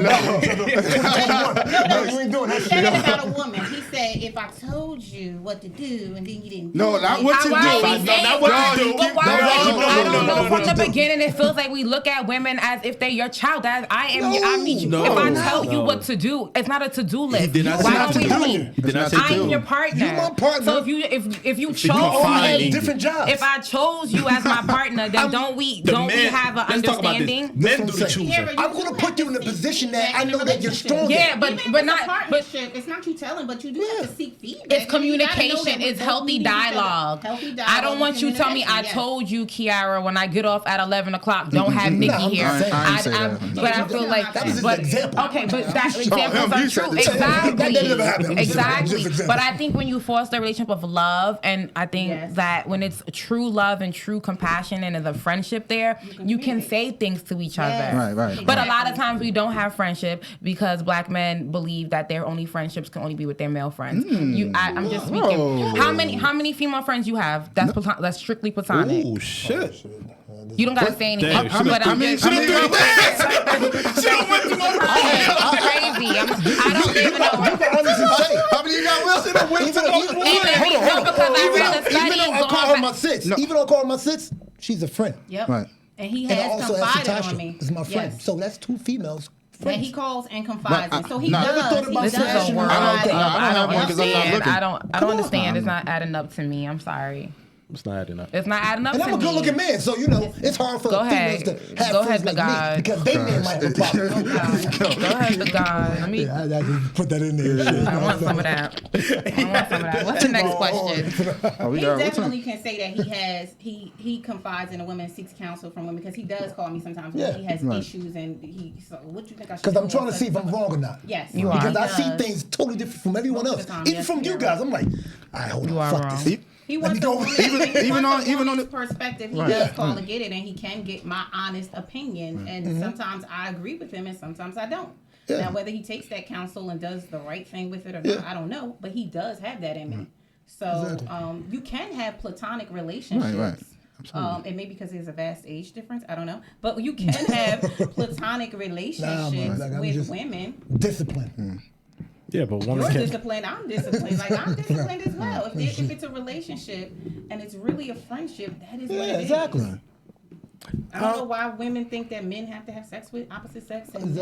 Speaker 5: No,
Speaker 3: you ain't doing that
Speaker 5: he
Speaker 3: shit.
Speaker 5: said it about a woman. He said, if I told you what to do and then you didn't do
Speaker 2: No,
Speaker 5: it,
Speaker 2: not what to
Speaker 6: Why
Speaker 2: do.
Speaker 6: we say-
Speaker 4: not what to do.
Speaker 6: But why?
Speaker 4: No,
Speaker 6: I don't
Speaker 4: no,
Speaker 6: know.
Speaker 4: no,
Speaker 6: From
Speaker 4: no,
Speaker 6: the beginning, it feels like we look at women as if they're your child. That I am. I need you.
Speaker 4: No,
Speaker 6: if I tell you
Speaker 4: no.
Speaker 6: what to do, it's not a to-do list.
Speaker 4: did not say
Speaker 6: Why
Speaker 4: not
Speaker 6: don't
Speaker 4: to
Speaker 6: we
Speaker 4: do.
Speaker 6: meet?
Speaker 4: He did not say
Speaker 6: I
Speaker 4: to
Speaker 6: am
Speaker 4: do.
Speaker 6: your partner.
Speaker 3: You my partner.
Speaker 6: So if you
Speaker 4: you
Speaker 6: chose
Speaker 3: Oh, I had
Speaker 6: me,
Speaker 3: different jobs.
Speaker 6: if I chose you as my partner, then don't we have an
Speaker 4: Let's talk about this.
Speaker 6: understanding?
Speaker 4: Men do the
Speaker 3: That's what I'm
Speaker 4: choosing.
Speaker 5: Kiara,
Speaker 3: I'm gonna
Speaker 5: do
Speaker 3: put
Speaker 5: have
Speaker 3: you
Speaker 5: to
Speaker 3: in a
Speaker 5: seek
Speaker 3: position that
Speaker 5: feedback
Speaker 3: I
Speaker 5: in
Speaker 3: know
Speaker 5: a
Speaker 3: that you're
Speaker 5: relationship.
Speaker 3: strong.
Speaker 6: Yeah, but
Speaker 5: Even if
Speaker 6: but
Speaker 5: it's a
Speaker 6: not. But
Speaker 5: partnership. It's not you telling, but you do have to seek feedback.
Speaker 6: it's
Speaker 5: I mean, you gotta know
Speaker 6: communication.
Speaker 5: that
Speaker 6: It's
Speaker 5: we're
Speaker 6: healthy
Speaker 5: both meeting each other.
Speaker 6: dialogue.
Speaker 5: Healthy dialogue.
Speaker 6: I don't want you to tell me I
Speaker 5: communication, yes.
Speaker 6: told you, Kiara, when I get off at 11 o'clock, don't have Nikki
Speaker 3: I'm
Speaker 6: here.
Speaker 3: just saying.
Speaker 2: I ain't say that.
Speaker 6: But I feel like
Speaker 5: That was
Speaker 3: his
Speaker 6: but,
Speaker 3: example.
Speaker 6: Okay, but that examples
Speaker 2: him,
Speaker 6: are
Speaker 2: you said
Speaker 6: true.
Speaker 2: the same.
Speaker 6: Exactly.
Speaker 3: That never happened. I'm just
Speaker 6: Exactly.
Speaker 3: example.
Speaker 6: But I think when you foster a relationship of love, and I think
Speaker 5: Yes.
Speaker 6: that when it's true love and true compassion and there's a friendship there, you can say things to each
Speaker 5: Yes.
Speaker 6: other.
Speaker 2: Right.
Speaker 6: But a lot of times we don't have friendship because black men believe that their only friendships can only be with their male friends. I'm just speaking.
Speaker 2: Whoa.
Speaker 6: How many female friends you have? That's strictly platonic.
Speaker 4: Oh shit.
Speaker 6: You don't gotta say anything.
Speaker 4: Damn,
Speaker 6: But I'm just
Speaker 3: She don't went through my
Speaker 6: crazy. I don't even know.
Speaker 2: How many you got, Will?
Speaker 3: Even though I call her my sis, she's a friend.
Speaker 5: Yep.
Speaker 2: Right.
Speaker 5: And he
Speaker 3: And I
Speaker 5: has
Speaker 3: also have
Speaker 5: confided on
Speaker 3: Satasha
Speaker 5: me.
Speaker 3: is my friend.
Speaker 5: Yes.
Speaker 3: So that's two females.
Speaker 5: That he calls and confides in. So he
Speaker 2: Nah,
Speaker 5: does.
Speaker 3: thought about
Speaker 5: He
Speaker 6: This
Speaker 5: does.
Speaker 6: is a world.
Speaker 2: I don't have one 'cause I'm not looking.
Speaker 6: I don't understand. It's not adding up to me. I'm sorry.
Speaker 4: It's not adding up.
Speaker 6: It's not adding up
Speaker 3: And
Speaker 6: to
Speaker 3: I'm a
Speaker 6: me.
Speaker 3: good looking man, so it's hard for
Speaker 6: Go
Speaker 3: females
Speaker 6: ahead.
Speaker 3: to have
Speaker 6: Go
Speaker 3: friends
Speaker 6: ahead,
Speaker 3: like
Speaker 6: God.
Speaker 3: me because they may might have a problem.
Speaker 6: Go ahead to God. Let me.
Speaker 3: I just put that in there.
Speaker 6: I want some of that. What's the next question?
Speaker 2: Oh, we
Speaker 5: He
Speaker 2: got
Speaker 5: definitely can say that he confides in a woman, seeks counsel from women because he does call me sometimes when he has issues and so what you think I should do?
Speaker 3: Because I'm trying to see if I'm wrong or not.
Speaker 5: Yes,
Speaker 6: You are.
Speaker 3: Because I see
Speaker 5: He does.
Speaker 3: things totally different from everyone
Speaker 5: Most of
Speaker 3: else.
Speaker 5: the time,
Speaker 3: Even
Speaker 5: yes,
Speaker 3: from you
Speaker 5: you're
Speaker 3: guys.
Speaker 5: right.
Speaker 3: I'm like, all right, hold
Speaker 6: You
Speaker 3: on,
Speaker 6: are
Speaker 3: fuck
Speaker 6: wrong.
Speaker 3: this.
Speaker 5: He
Speaker 3: Let me
Speaker 5: wants
Speaker 3: go.
Speaker 2: even on
Speaker 5: his perspective. He
Speaker 2: Right.
Speaker 5: does call and get it, and he can get my honest opinion. And sometimes I agree with him, and sometimes I don't.
Speaker 3: Yeah.
Speaker 5: Now, whether he takes that counsel and does the right thing with it or not, I don't know. But he does have that in me. So you can have platonic relationships.
Speaker 2: Right.
Speaker 5: And maybe because there's a vast age difference, I don't know. But you can have platonic relationships
Speaker 3: I'm
Speaker 5: with
Speaker 3: just-
Speaker 5: women.
Speaker 3: Discipline.
Speaker 4: Yeah, but women
Speaker 5: You're
Speaker 4: can.
Speaker 5: disciplined. I'm disciplined. Like I'm disciplined as well. If it's a relationship and it's really a friendship, that is what it is.
Speaker 3: exactly.
Speaker 5: I don't know why women think that men have to have sex with opposite sex and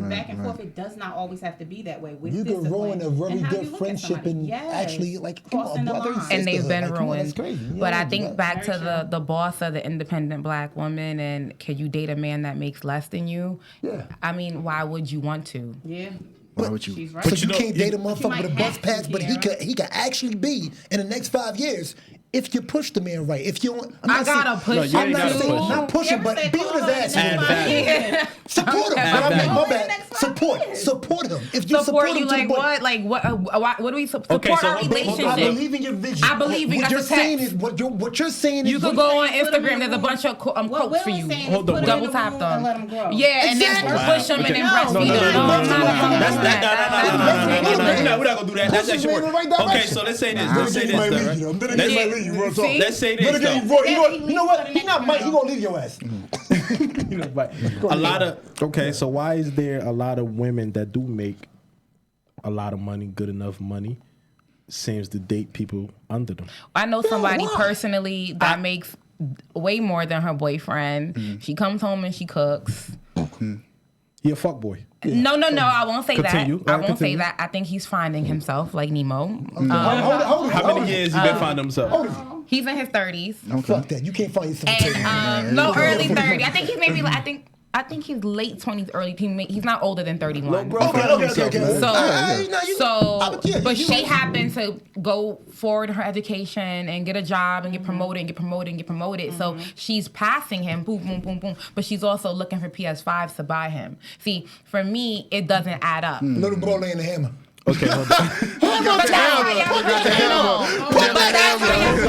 Speaker 5: back and forth. It does not always have to be that way. With
Speaker 3: You can
Speaker 5: discipline
Speaker 3: ruin a very
Speaker 5: and how you
Speaker 3: good
Speaker 5: look at
Speaker 3: friendship
Speaker 5: somebody.
Speaker 3: and
Speaker 5: Yes.
Speaker 3: actually like come
Speaker 5: Crossing
Speaker 3: on,
Speaker 5: the
Speaker 3: brother
Speaker 5: line.
Speaker 3: and
Speaker 6: And they've been
Speaker 3: sisterhood. Like, come on,
Speaker 6: ruined.
Speaker 3: that's crazy. You
Speaker 6: But
Speaker 3: don't
Speaker 6: I
Speaker 3: do
Speaker 6: think
Speaker 3: that.
Speaker 6: back to
Speaker 5: Very true.
Speaker 6: the boss of the independent black woman and can you date a man that makes less than you?
Speaker 3: Yeah.
Speaker 6: I mean, why would you want to?
Speaker 5: Yeah.
Speaker 2: Why would you?
Speaker 5: She's right.
Speaker 3: So
Speaker 4: But
Speaker 3: you
Speaker 4: you know,
Speaker 3: can't date a motherfucker
Speaker 5: might
Speaker 3: with a bus
Speaker 5: have to,
Speaker 3: pass, but he
Speaker 5: Kiara.
Speaker 3: could actually be in the next 5 years if you push the man right. If you don't, I'm
Speaker 6: I
Speaker 3: not
Speaker 6: gotta
Speaker 3: saying,
Speaker 6: push
Speaker 4: you
Speaker 3: I'm
Speaker 4: ain't
Speaker 3: not
Speaker 4: gotta
Speaker 3: saying
Speaker 4: push.
Speaker 3: not push him, but be on his ass. a
Speaker 4: Add
Speaker 3: little bit.
Speaker 4: value.
Speaker 3: Support him.
Speaker 6: Add
Speaker 3: But I mean, my
Speaker 5: value.
Speaker 3: bad.
Speaker 5: Next
Speaker 3: Support him. If you
Speaker 6: Support
Speaker 3: him
Speaker 6: you
Speaker 3: to the
Speaker 6: like
Speaker 3: point-
Speaker 6: what? Like what do we support
Speaker 4: Okay, so
Speaker 6: our
Speaker 4: hold on, hold on.
Speaker 3: I
Speaker 6: relationship?
Speaker 3: believe in your vision.
Speaker 6: I believe in
Speaker 3: what
Speaker 6: your
Speaker 3: you're saying
Speaker 6: text.
Speaker 3: is what you're saying is
Speaker 6: You could
Speaker 3: what-
Speaker 6: go on
Speaker 5: Put 'em in
Speaker 6: Instagram.
Speaker 5: the
Speaker 6: There's a
Speaker 5: room.
Speaker 6: bunch of
Speaker 5: What
Speaker 6: quotes
Speaker 5: Will
Speaker 6: for
Speaker 5: is
Speaker 6: you.
Speaker 5: saying is
Speaker 4: Hold on,
Speaker 5: put 'em
Speaker 6: Double
Speaker 5: in the
Speaker 6: tap
Speaker 5: room
Speaker 6: them.
Speaker 5: and let 'em grow.
Speaker 6: Yeah, and
Speaker 3: Exactly.
Speaker 6: then push them and then
Speaker 5: No,
Speaker 6: breastfeed
Speaker 5: no,
Speaker 6: them.
Speaker 5: no,
Speaker 6: No,
Speaker 5: no,
Speaker 6: it's
Speaker 5: no,
Speaker 6: not
Speaker 5: no,
Speaker 6: about
Speaker 5: no,
Speaker 6: that.
Speaker 5: no,
Speaker 4: We're not gonna do that. That's
Speaker 3: Push
Speaker 4: actually
Speaker 3: him in the right
Speaker 4: okay.
Speaker 3: direction.
Speaker 4: So let's say this.
Speaker 3: Then
Speaker 4: Let's say
Speaker 3: again, he might
Speaker 4: this.
Speaker 3: leave you.
Speaker 4: though.
Speaker 3: Then again, he might leave you. Real talk.
Speaker 6: See?
Speaker 4: Let's say
Speaker 3: Then
Speaker 4: this.
Speaker 3: again,
Speaker 4: though.
Speaker 3: you know what? He not Mike. He gonna leave your ass.
Speaker 4: But a lot of okay. So why is there a lot of women that do make a lot of money, good enough money, seems to date people under them?
Speaker 6: I know somebody
Speaker 3: why?
Speaker 6: personally that makes way more than her boyfriend. She comes home and she cooks.
Speaker 4: He a fuckboy.
Speaker 6: No, I won't say
Speaker 4: Continue.
Speaker 6: that. I won't
Speaker 4: Continue.
Speaker 6: say that. I think he's finding himself like Nemo.
Speaker 3: Hold it.
Speaker 4: How many years he been finding himself?
Speaker 6: He's in his 30s.
Speaker 3: Fuck that. You can't find yourself.
Speaker 6: And no, early 30. I think he's maybe like I think he's late 20s, early. He's not older than 31.
Speaker 3: Okay.
Speaker 6: But she happened to go forward in her education and get a job and get promoted. So she's passing him, boom, boom, boom, boom. But she's also looking for PS5s to buy him. See, for me, it doesn't add up.
Speaker 3: Little bro laying the hammer.
Speaker 4: Okay, hold on.
Speaker 6: But that's how y'all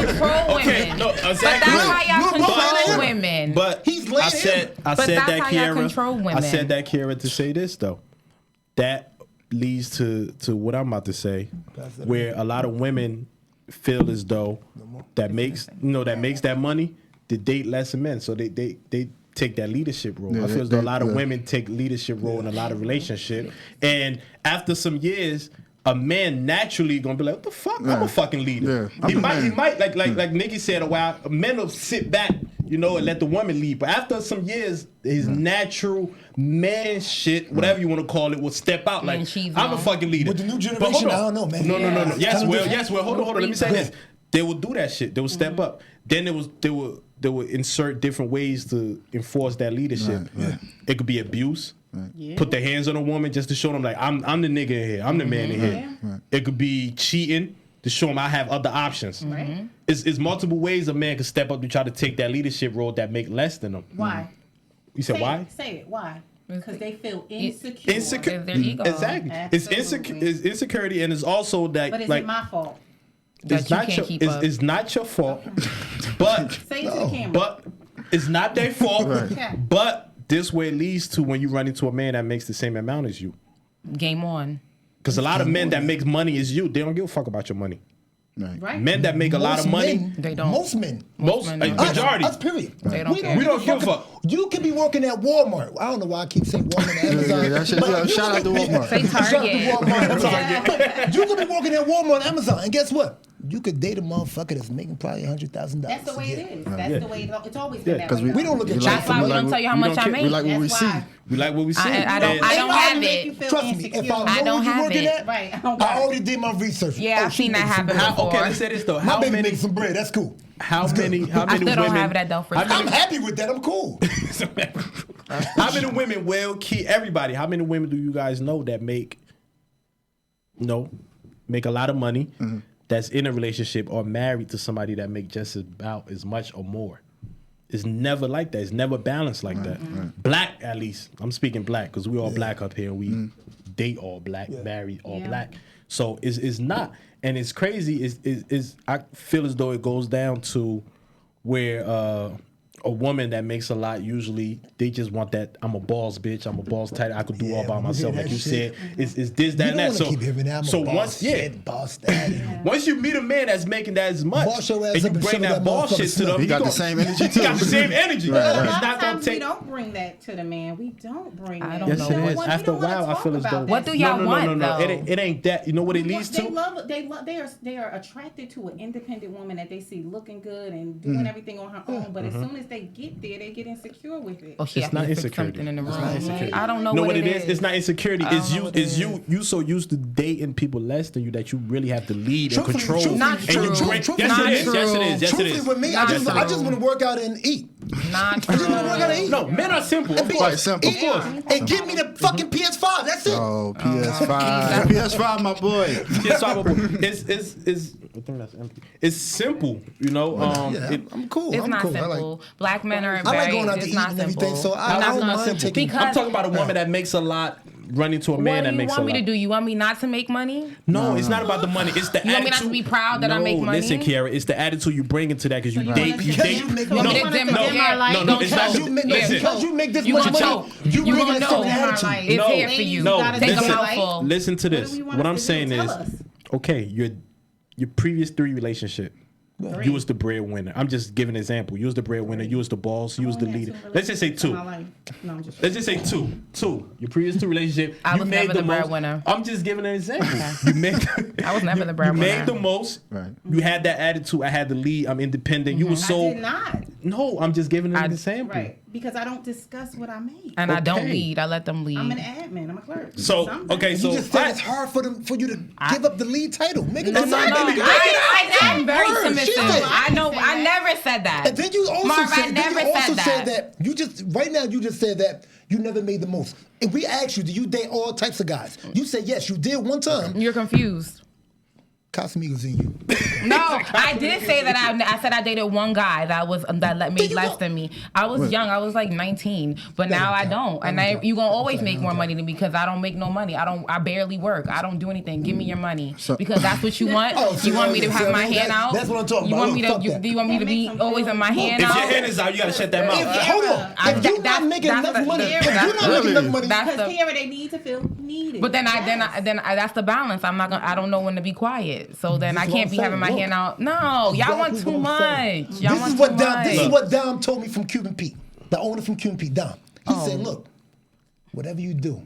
Speaker 6: control women.
Speaker 4: Okay, no,
Speaker 6: But
Speaker 4: exactly.
Speaker 6: that's how y'all
Speaker 3: Look,
Speaker 6: control women.
Speaker 4: But
Speaker 3: He's laying
Speaker 4: I said
Speaker 6: But
Speaker 4: that
Speaker 6: that's how y'all
Speaker 4: Kiara.
Speaker 6: control women.
Speaker 4: I said that Kiara to say this though. That leads to what I'm about to say, where a lot of women feel as though that makes that money to date lesser men, so they take that leadership role.
Speaker 2: Yeah,
Speaker 4: I feel as though a lot of
Speaker 2: yeah.
Speaker 4: women take leadership role in a lot of relationships, and after some years, a man naturally gonna be like, "What the fuck? I'm a fucking leader."
Speaker 2: Yeah,
Speaker 4: He
Speaker 2: I'm a
Speaker 4: might,
Speaker 2: man.
Speaker 4: like Nicki said a while. Men will sit back, and let the woman lead. But after some years, his natural man shit, whatever you want to call it, will step out. Like,
Speaker 6: she's
Speaker 4: I'm a
Speaker 6: on.
Speaker 4: fucking leader.
Speaker 3: With the new
Speaker 4: But
Speaker 3: generation,
Speaker 4: hold on.
Speaker 3: I don't know, man.
Speaker 4: No. Yes,
Speaker 3: Kinda
Speaker 4: well,
Speaker 3: different.
Speaker 4: Hold on. Let me say this. They will do that shit. They will step up. Then they will insert different ways to enforce that leadership.
Speaker 2: Right.
Speaker 4: It could be abuse. Put their hands on a woman just to show them like I'm the nigga in here. I'm the man in here.
Speaker 2: Right.
Speaker 4: It could be cheating to show them I have other options.
Speaker 5: Right.
Speaker 4: It's multiple ways a man can step up to try to take that leadership role that make less than them.
Speaker 5: Why?
Speaker 4: You said
Speaker 5: Say
Speaker 4: why?
Speaker 5: It, say it. Why? Because they feel insecure.
Speaker 6: Is their ego.
Speaker 4: Exactly.
Speaker 5: Absolutely.
Speaker 4: It's insecurity, and it's also that
Speaker 5: But is
Speaker 4: like
Speaker 5: it my fault?
Speaker 6: That
Speaker 4: it's
Speaker 6: you
Speaker 4: not
Speaker 6: can't
Speaker 4: your
Speaker 6: keep up.
Speaker 4: it's not your fault, but
Speaker 5: Say it to the camera.
Speaker 4: but it's not their fault.
Speaker 5: Okay.
Speaker 4: But this way it leads to when you run into a man that makes the same amount as you.
Speaker 6: Game on.
Speaker 4: Because a lot of men that make money as you, they don't give a fuck about your money.
Speaker 2: Right.
Speaker 4: Men that make a lot of money,
Speaker 6: They don't.
Speaker 3: Most men.
Speaker 4: Majority.
Speaker 3: Us, period.
Speaker 6: They don't care.
Speaker 4: We don't give a fuck.
Speaker 3: You could be working at Walmart. I don't know why I keep saying Walmart and Amazon.
Speaker 2: that shit,
Speaker 3: but
Speaker 2: shout out to Walmart.
Speaker 6: Say
Speaker 3: Shout out to
Speaker 6: Target.
Speaker 3: Walmart. But you could be working at Walmart and Amazon, and guess what? You could date a motherfucker that's making probably $100,000.
Speaker 5: That's the way it is. That's the way it's always been that way.
Speaker 3: We don't look at
Speaker 6: That's why we don't tell you how much I make.
Speaker 2: We like what we
Speaker 5: That's
Speaker 2: see.
Speaker 5: why.
Speaker 4: We like what we see.
Speaker 6: I don't have it.
Speaker 3: Trust me, if I
Speaker 6: I
Speaker 3: know
Speaker 6: don't
Speaker 3: where you're
Speaker 6: have
Speaker 3: working
Speaker 6: it.
Speaker 3: at,
Speaker 5: Right.
Speaker 3: I already did my research.
Speaker 6: Yeah, I've
Speaker 3: she
Speaker 6: seen that
Speaker 3: makes some
Speaker 6: happen
Speaker 3: bread.
Speaker 6: before.
Speaker 4: Okay, let's say this though.
Speaker 3: My
Speaker 4: How
Speaker 3: baby
Speaker 4: many?
Speaker 3: makes some bread. That's cool.
Speaker 4: How many
Speaker 6: I
Speaker 4: women?
Speaker 6: still don't have it at Delphi.
Speaker 3: I'm happy with that. I'm cool.
Speaker 4: How many women will key everybody? How many women do you guys know that make a lot of money, that's in a relationship or married to somebody that make just about as much or more? It's never like that. It's never balanced like that. Black, at least. I'm speaking black because we all black up here. We date all black, marry all black. So it's not. And it's crazy. Is I feel as though it goes down to where a woman that makes a lot, usually they just want that I'm a boss bitch, I'm a boss tight, I could do all by
Speaker 3: we
Speaker 4: myself,
Speaker 3: hear
Speaker 4: like
Speaker 3: that
Speaker 4: you
Speaker 3: shit.
Speaker 4: said. It's this, that, and that. So,
Speaker 3: keep hearing that. I'm a boss
Speaker 4: once,
Speaker 3: shit, boss that.
Speaker 4: once you meet a man that's making that as much,
Speaker 3: Boss your ass
Speaker 4: and you
Speaker 3: up and
Speaker 4: bring
Speaker 3: shove
Speaker 4: that
Speaker 3: that
Speaker 4: boss
Speaker 3: motherfucker
Speaker 4: shit to them,
Speaker 2: He got the same energy
Speaker 4: He
Speaker 2: too.
Speaker 4: got the same energy.
Speaker 2: Right,
Speaker 5: But a
Speaker 2: right.
Speaker 4: He's
Speaker 5: lot
Speaker 4: not
Speaker 5: of
Speaker 4: gonna
Speaker 5: times we
Speaker 4: take.
Speaker 5: don't bring that to the man. We don't bring that.
Speaker 6: don't
Speaker 4: Yes,
Speaker 6: know.
Speaker 4: it is.
Speaker 5: We
Speaker 4: After a
Speaker 5: don't wanna
Speaker 4: while, I
Speaker 5: talk
Speaker 4: feel as though.
Speaker 5: about
Speaker 6: What
Speaker 5: that.
Speaker 6: do y'all want, though?
Speaker 4: It ain't that. You know what it leads to?
Speaker 5: They are attracted to an independent woman that they see looking good and doing everything on her own. But as soon as they get there, they get insecure with it.
Speaker 6: Oh, she
Speaker 4: It's
Speaker 6: has
Speaker 4: not
Speaker 6: to fix
Speaker 4: insecurity.
Speaker 6: something in the room.
Speaker 4: It's not insecurity.
Speaker 6: I don't know
Speaker 4: No,
Speaker 6: what it is.
Speaker 4: It's not insecurity.
Speaker 6: I don't
Speaker 4: It's
Speaker 6: know
Speaker 4: you.
Speaker 6: what it
Speaker 4: It's you. You so used to dating people less than you that you really have to lead and
Speaker 3: Truthfully,
Speaker 4: control.
Speaker 6: Not
Speaker 4: and
Speaker 6: true.
Speaker 4: you bring,
Speaker 3: Truthfully,
Speaker 4: yes,
Speaker 6: not
Speaker 4: it is.
Speaker 6: true.
Speaker 4: Yes, it is. Yes, it
Speaker 3: Truthfully,
Speaker 4: is.
Speaker 3: with me,
Speaker 6: Not
Speaker 3: I just
Speaker 6: true.
Speaker 3: want to work out and eat.
Speaker 6: Not
Speaker 3: I just want to work out and
Speaker 6: true.
Speaker 3: eat.
Speaker 4: No, men are simple. Of
Speaker 3: And be-
Speaker 4: course.
Speaker 2: simple.
Speaker 3: eat and give me the fucking PS5. That's it.
Speaker 2: Oh, PS5. PS5, my boy.
Speaker 4: Yes, I think that's empty. It's simple, you know.
Speaker 3: I'm cool.
Speaker 6: It's
Speaker 3: I'm
Speaker 6: not
Speaker 3: cool.
Speaker 6: simple. Black men are
Speaker 3: I like
Speaker 6: very.
Speaker 3: going out to
Speaker 6: It's
Speaker 3: eat
Speaker 6: not
Speaker 3: and everything,
Speaker 6: simple.
Speaker 3: so I
Speaker 6: It's
Speaker 3: don't
Speaker 6: not
Speaker 3: mind
Speaker 6: simple.
Speaker 3: taking-
Speaker 6: Because
Speaker 4: I'm talking about a woman that makes a lot running to a man
Speaker 6: what
Speaker 4: that
Speaker 6: do you
Speaker 4: makes a
Speaker 6: want me
Speaker 4: lot.
Speaker 6: to do? You want me not to make money?
Speaker 4: No, it's not about the money. It's the
Speaker 6: You want me
Speaker 4: attitude.
Speaker 6: not to be proud that I make money?
Speaker 4: Listen, Kiara, it's the attitude you bring into that because you
Speaker 5: you
Speaker 4: date.
Speaker 5: wanna
Speaker 4: You
Speaker 5: say-
Speaker 4: date.
Speaker 3: You make
Speaker 6: You want me
Speaker 3: No,
Speaker 6: to dim
Speaker 5: no,
Speaker 6: my light?
Speaker 4: no,
Speaker 6: Don't
Speaker 4: it's not-
Speaker 6: choke.
Speaker 4: listen.
Speaker 3: because you make this
Speaker 6: You
Speaker 3: much
Speaker 6: gonna
Speaker 3: money,
Speaker 6: choke.
Speaker 3: you
Speaker 6: You
Speaker 3: bring
Speaker 6: gonna
Speaker 3: that certain
Speaker 6: know.
Speaker 3: attitude.
Speaker 6: It's
Speaker 4: No,
Speaker 6: here for you.
Speaker 4: no,
Speaker 6: Take a
Speaker 4: listen.
Speaker 6: mouthful.
Speaker 4: Listen to this.
Speaker 5: do you want
Speaker 4: What
Speaker 5: us
Speaker 4: I'm
Speaker 5: to do?
Speaker 4: saying
Speaker 5: Tell
Speaker 4: is,
Speaker 5: us.
Speaker 4: okay, your previous 3 relationship, you was the breadwinner. I'm just giving an example. You was the breadwinner. You was the boss. You was the leader. Let's just say 2.
Speaker 5: No, I'm just.
Speaker 4: Let's just say 2. 2. Your previous 2 relationship.
Speaker 6: I
Speaker 4: you
Speaker 6: was
Speaker 4: made
Speaker 6: never the
Speaker 4: most.
Speaker 6: breadwinner.
Speaker 4: I'm just giving an example. You made.
Speaker 6: I was never the
Speaker 4: You
Speaker 6: breadwinner.
Speaker 4: made the most.
Speaker 2: Right.
Speaker 4: You had that attitude. I had to lead. I'm independent. You were
Speaker 5: I
Speaker 4: so.
Speaker 5: did not.
Speaker 4: No, I'm just giving an example.
Speaker 5: Right. Because I don't discuss what I make.
Speaker 6: And I don't
Speaker 4: Okay.
Speaker 6: lead. I let them lead.
Speaker 5: I'm an admin. I'm a clerk.
Speaker 4: So
Speaker 5: Something.
Speaker 4: okay, so
Speaker 3: You just said it's hard for you to give up the lead title. Make it
Speaker 6: No,
Speaker 3: the
Speaker 6: no,
Speaker 3: same.
Speaker 6: no. I'm very
Speaker 3: Word,
Speaker 6: submissive.
Speaker 3: she did.
Speaker 6: I know. I never said that.
Speaker 3: And then you also
Speaker 6: Marv, I
Speaker 3: said,
Speaker 6: never said that.
Speaker 3: you just right now you just said that you never made the most. If we asked you, do you date all types of guys? You said yes, you did one time.
Speaker 6: You're confused.
Speaker 3: Casamigos in you.
Speaker 6: No, I did say that. I said I dated one guy that made less than me. I was young. I was like 19, but now I don't. And you gonna always make more money than me because I don't make no money. I barely work. I don't do anything. Give me your money because that's what you want. You want me to have my hand out?
Speaker 3: That's what I'm talking
Speaker 6: You
Speaker 3: about.
Speaker 6: want me
Speaker 3: Fuck
Speaker 6: to?
Speaker 3: that.
Speaker 6: Do you want me to be always in my hand
Speaker 4: if
Speaker 6: out?
Speaker 4: your hand is out, you gotta shut that mouth.
Speaker 3: Hold on. If you're not making enough money,
Speaker 6: That's
Speaker 5: Because
Speaker 6: the.
Speaker 5: here they need to feel needed.
Speaker 6: But then
Speaker 5: Yes.
Speaker 6: that's the balance. I don't know when to be quiet. So then I
Speaker 3: This is
Speaker 6: can't be
Speaker 3: what I'm
Speaker 6: having my
Speaker 3: saying.
Speaker 6: hand out. No, y'all want
Speaker 3: Exactly
Speaker 6: too
Speaker 3: what I'm saying.
Speaker 6: much. Y'all want too much.
Speaker 3: This is what Dom told me from Cuban Pete, the owner from Cuban Pete. Dom. He
Speaker 6: Oh.
Speaker 3: said, "Look, whatever you do,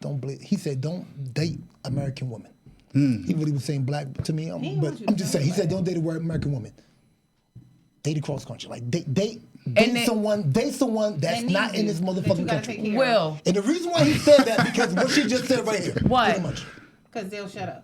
Speaker 3: don't believe." He said, "Don't date American women." He really was saying black to me,
Speaker 5: He
Speaker 3: but
Speaker 5: wants you
Speaker 3: I'm
Speaker 5: to
Speaker 3: just
Speaker 5: know
Speaker 3: saying. He
Speaker 5: that.
Speaker 3: said, "Don't date a white American woman. Date across country. Like date
Speaker 6: then-
Speaker 3: someone that's
Speaker 5: That
Speaker 3: not
Speaker 5: needs
Speaker 3: in
Speaker 5: you,
Speaker 3: this
Speaker 5: that you
Speaker 3: motherfucking
Speaker 5: gotta take
Speaker 3: country."
Speaker 5: care of.
Speaker 6: Will.
Speaker 3: And the reason why he said that because what she just said right here.
Speaker 6: What?
Speaker 3: Pretty much.
Speaker 5: Because they'll shut up.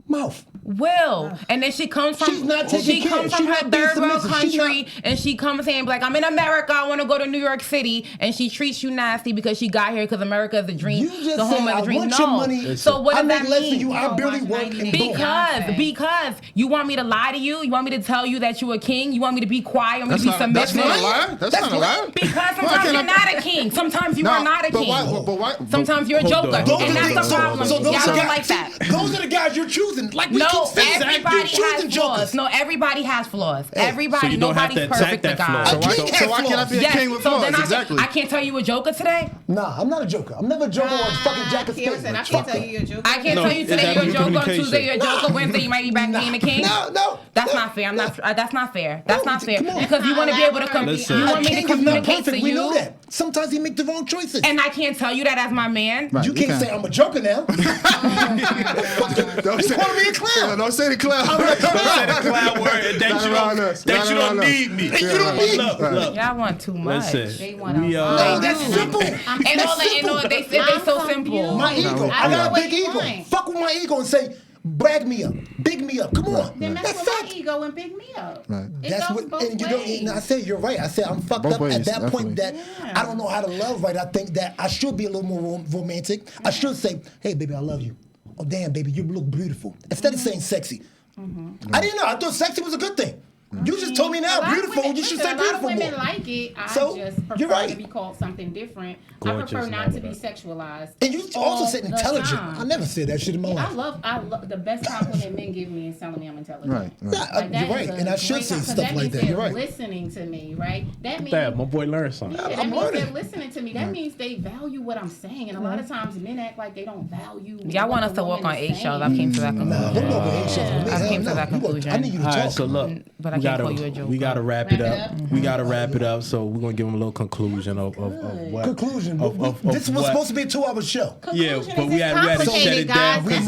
Speaker 3: Mouth.
Speaker 6: Will. And then she comes from
Speaker 3: She's not taking
Speaker 6: she
Speaker 3: care.
Speaker 6: comes
Speaker 3: She's
Speaker 6: from her
Speaker 3: not being
Speaker 6: third world
Speaker 3: submissive. She's
Speaker 6: country and she comes saying like I'm in America, I want to go to New York City, and she treats you nasty because she got here because America is the dream,
Speaker 3: You just
Speaker 6: the home
Speaker 3: said,
Speaker 6: of the
Speaker 3: "I
Speaker 6: dream."
Speaker 3: want
Speaker 6: No.
Speaker 3: your money.
Speaker 6: So what
Speaker 3: I
Speaker 6: does
Speaker 3: make
Speaker 6: that
Speaker 3: less
Speaker 6: mean?
Speaker 3: than you. I
Speaker 5: Oh,
Speaker 3: barely
Speaker 5: watch
Speaker 3: work
Speaker 5: 90
Speaker 3: and
Speaker 5: Days.
Speaker 3: boom.
Speaker 6: Because you want me to lie to you? You want me to tell you that you're a king? You want me to be quiet? You want me
Speaker 2: That's
Speaker 6: to be
Speaker 2: not
Speaker 6: submissive?
Speaker 2: a lie. That's not a lie.
Speaker 6: Because
Speaker 2: Why
Speaker 6: sometimes
Speaker 2: can't
Speaker 6: you're
Speaker 2: I-
Speaker 6: not a king. Sometimes you
Speaker 2: No,
Speaker 6: are not a
Speaker 2: but
Speaker 6: king.
Speaker 2: why- but why-
Speaker 6: Sometimes you're a
Speaker 4: Hold
Speaker 6: joker.
Speaker 4: on, hold on,
Speaker 6: And that's the
Speaker 4: hold on,
Speaker 6: problem.
Speaker 4: hold on.
Speaker 6: Y'all don't like that.
Speaker 3: Those are the guys you're choosing. choosing. Like we
Speaker 6: No,
Speaker 3: keep saying,
Speaker 6: everybody
Speaker 3: you're choosing
Speaker 6: has
Speaker 3: jokers.
Speaker 6: flaws. No, everybody has flaws.
Speaker 4: So
Speaker 6: Everybody,
Speaker 4: you don't have
Speaker 6: nobody's
Speaker 4: to attack
Speaker 6: perfect to
Speaker 4: that
Speaker 6: God.
Speaker 4: flaw.
Speaker 2: So why can't I be a king with flaws?
Speaker 6: then
Speaker 2: Exactly.
Speaker 6: I can't tell you a joker today.
Speaker 3: Nah, I'm not a joker. I'm never a joker or a fucking jack of
Speaker 5: Kiara
Speaker 3: spades.
Speaker 5: said, I
Speaker 3: Fuck
Speaker 5: can't tell
Speaker 3: that.
Speaker 5: you you're a joker.
Speaker 6: I can't
Speaker 4: No,
Speaker 6: tell you
Speaker 4: is
Speaker 6: today
Speaker 4: that
Speaker 6: you're a joker. On
Speaker 4: communication?
Speaker 6: Tuesday you're a joker. Wednesday you might be back being a king.
Speaker 3: No.
Speaker 6: That's not fair. That's not fair. That's
Speaker 3: No,
Speaker 6: not fair.
Speaker 3: come on.
Speaker 6: Because you want to be able to
Speaker 4: Listen.
Speaker 6: you want me to
Speaker 3: King is not
Speaker 6: communicate to
Speaker 3: perfect. We know
Speaker 6: you,
Speaker 3: that. Sometimes he make the wrong choices.
Speaker 6: and I can't tell you that as my man.
Speaker 2: Right,
Speaker 3: You can't say I'm a joker now.
Speaker 2: Don't
Speaker 3: You
Speaker 2: say-
Speaker 3: call me a clown.
Speaker 2: Don't say the clown.
Speaker 4: Say the clown word and
Speaker 2: Not around us.
Speaker 4: that
Speaker 2: Not
Speaker 4: you
Speaker 2: around
Speaker 4: don't
Speaker 2: us.
Speaker 4: need me.
Speaker 3: You don't need me.
Speaker 4: Look.
Speaker 6: Y'all want too much.
Speaker 4: Listen,
Speaker 5: They want
Speaker 4: we
Speaker 3: No, that's simple.
Speaker 6: And all
Speaker 3: That's simple.
Speaker 6: they say they so simple.
Speaker 3: My ego. I got a
Speaker 5: know
Speaker 3: big
Speaker 5: what you
Speaker 3: ego.
Speaker 5: want.
Speaker 3: Fuck with my ego and say, brag me up, big me up. Come on.
Speaker 5: Then
Speaker 3: That's
Speaker 5: mess with my
Speaker 3: fact.
Speaker 5: ego and pick me up.
Speaker 2: Right.
Speaker 5: It
Speaker 3: That's
Speaker 5: goes
Speaker 3: what,
Speaker 5: both
Speaker 3: and you know,
Speaker 5: ways.
Speaker 3: and I said you're right. I said I'm fucked
Speaker 2: Both
Speaker 3: up
Speaker 2: ways,
Speaker 3: at that point that
Speaker 5: definitely.
Speaker 3: I don't know how to love right. I think that I should be a little more romantic. I should say, hey, baby, I love you. Oh, damn, baby, you look beautiful. Instead of saying sexy. I didn't know. I thought sexy was a good thing. You just told me
Speaker 5: A
Speaker 3: now,
Speaker 5: lot of
Speaker 3: beautiful.
Speaker 5: women-
Speaker 3: You should
Speaker 5: listen,
Speaker 3: say beautiful
Speaker 5: A lot of women
Speaker 3: more.
Speaker 5: like it. I
Speaker 3: So,
Speaker 5: just
Speaker 3: you're
Speaker 5: prefer
Speaker 3: right.
Speaker 5: to be called something different. I
Speaker 4: Gorgeous
Speaker 5: prefer
Speaker 4: and
Speaker 5: not
Speaker 4: all
Speaker 5: to be
Speaker 4: that.
Speaker 5: sexualized.
Speaker 3: And you also
Speaker 5: all
Speaker 3: said
Speaker 5: the
Speaker 3: intelligent.
Speaker 5: time.
Speaker 3: I never said that shit in my life.
Speaker 5: I love the best compliment men give me is telling me I'm intelligent.
Speaker 2: Right.
Speaker 3: Yeah,
Speaker 5: Like, that
Speaker 3: you're
Speaker 5: is
Speaker 3: right.
Speaker 5: a
Speaker 3: And I should
Speaker 5: great
Speaker 3: say
Speaker 5: compliment, 'cause
Speaker 3: stuff like
Speaker 5: means
Speaker 3: that.
Speaker 5: they're
Speaker 3: You're right.
Speaker 5: listening to me, right? That means
Speaker 4: Dad, my boy learned something.
Speaker 5: yeah, that
Speaker 3: I'm
Speaker 5: means
Speaker 3: learning.
Speaker 5: they're listening to me. That means they value what I'm saying. And a lot of times men act like they don't value.
Speaker 6: Y'all want us to walk on eggshells. I came to that
Speaker 3: Nah,
Speaker 6: conclusion.
Speaker 3: don't go over eggshells with me.
Speaker 6: I
Speaker 3: Hell
Speaker 6: came to
Speaker 3: no.
Speaker 6: that
Speaker 3: You go-
Speaker 6: conclusion.
Speaker 3: I need you to
Speaker 4: All
Speaker 3: talk.
Speaker 4: right, so look,
Speaker 6: But I can't call you a joker.
Speaker 4: we gotta wrap it up. We gotta wrap it up. So we're gonna give them a little conclusion of what.
Speaker 3: Conclusion.
Speaker 4: Of
Speaker 3: This was
Speaker 4: what-
Speaker 3: supposed to be a 2-hour show.
Speaker 4: Yeah,
Speaker 5: Conclusion
Speaker 4: but
Speaker 5: is
Speaker 4: we
Speaker 5: it's
Speaker 4: had to shut it
Speaker 5: complicated,
Speaker 4: down
Speaker 5: guys.
Speaker 3: We
Speaker 4: because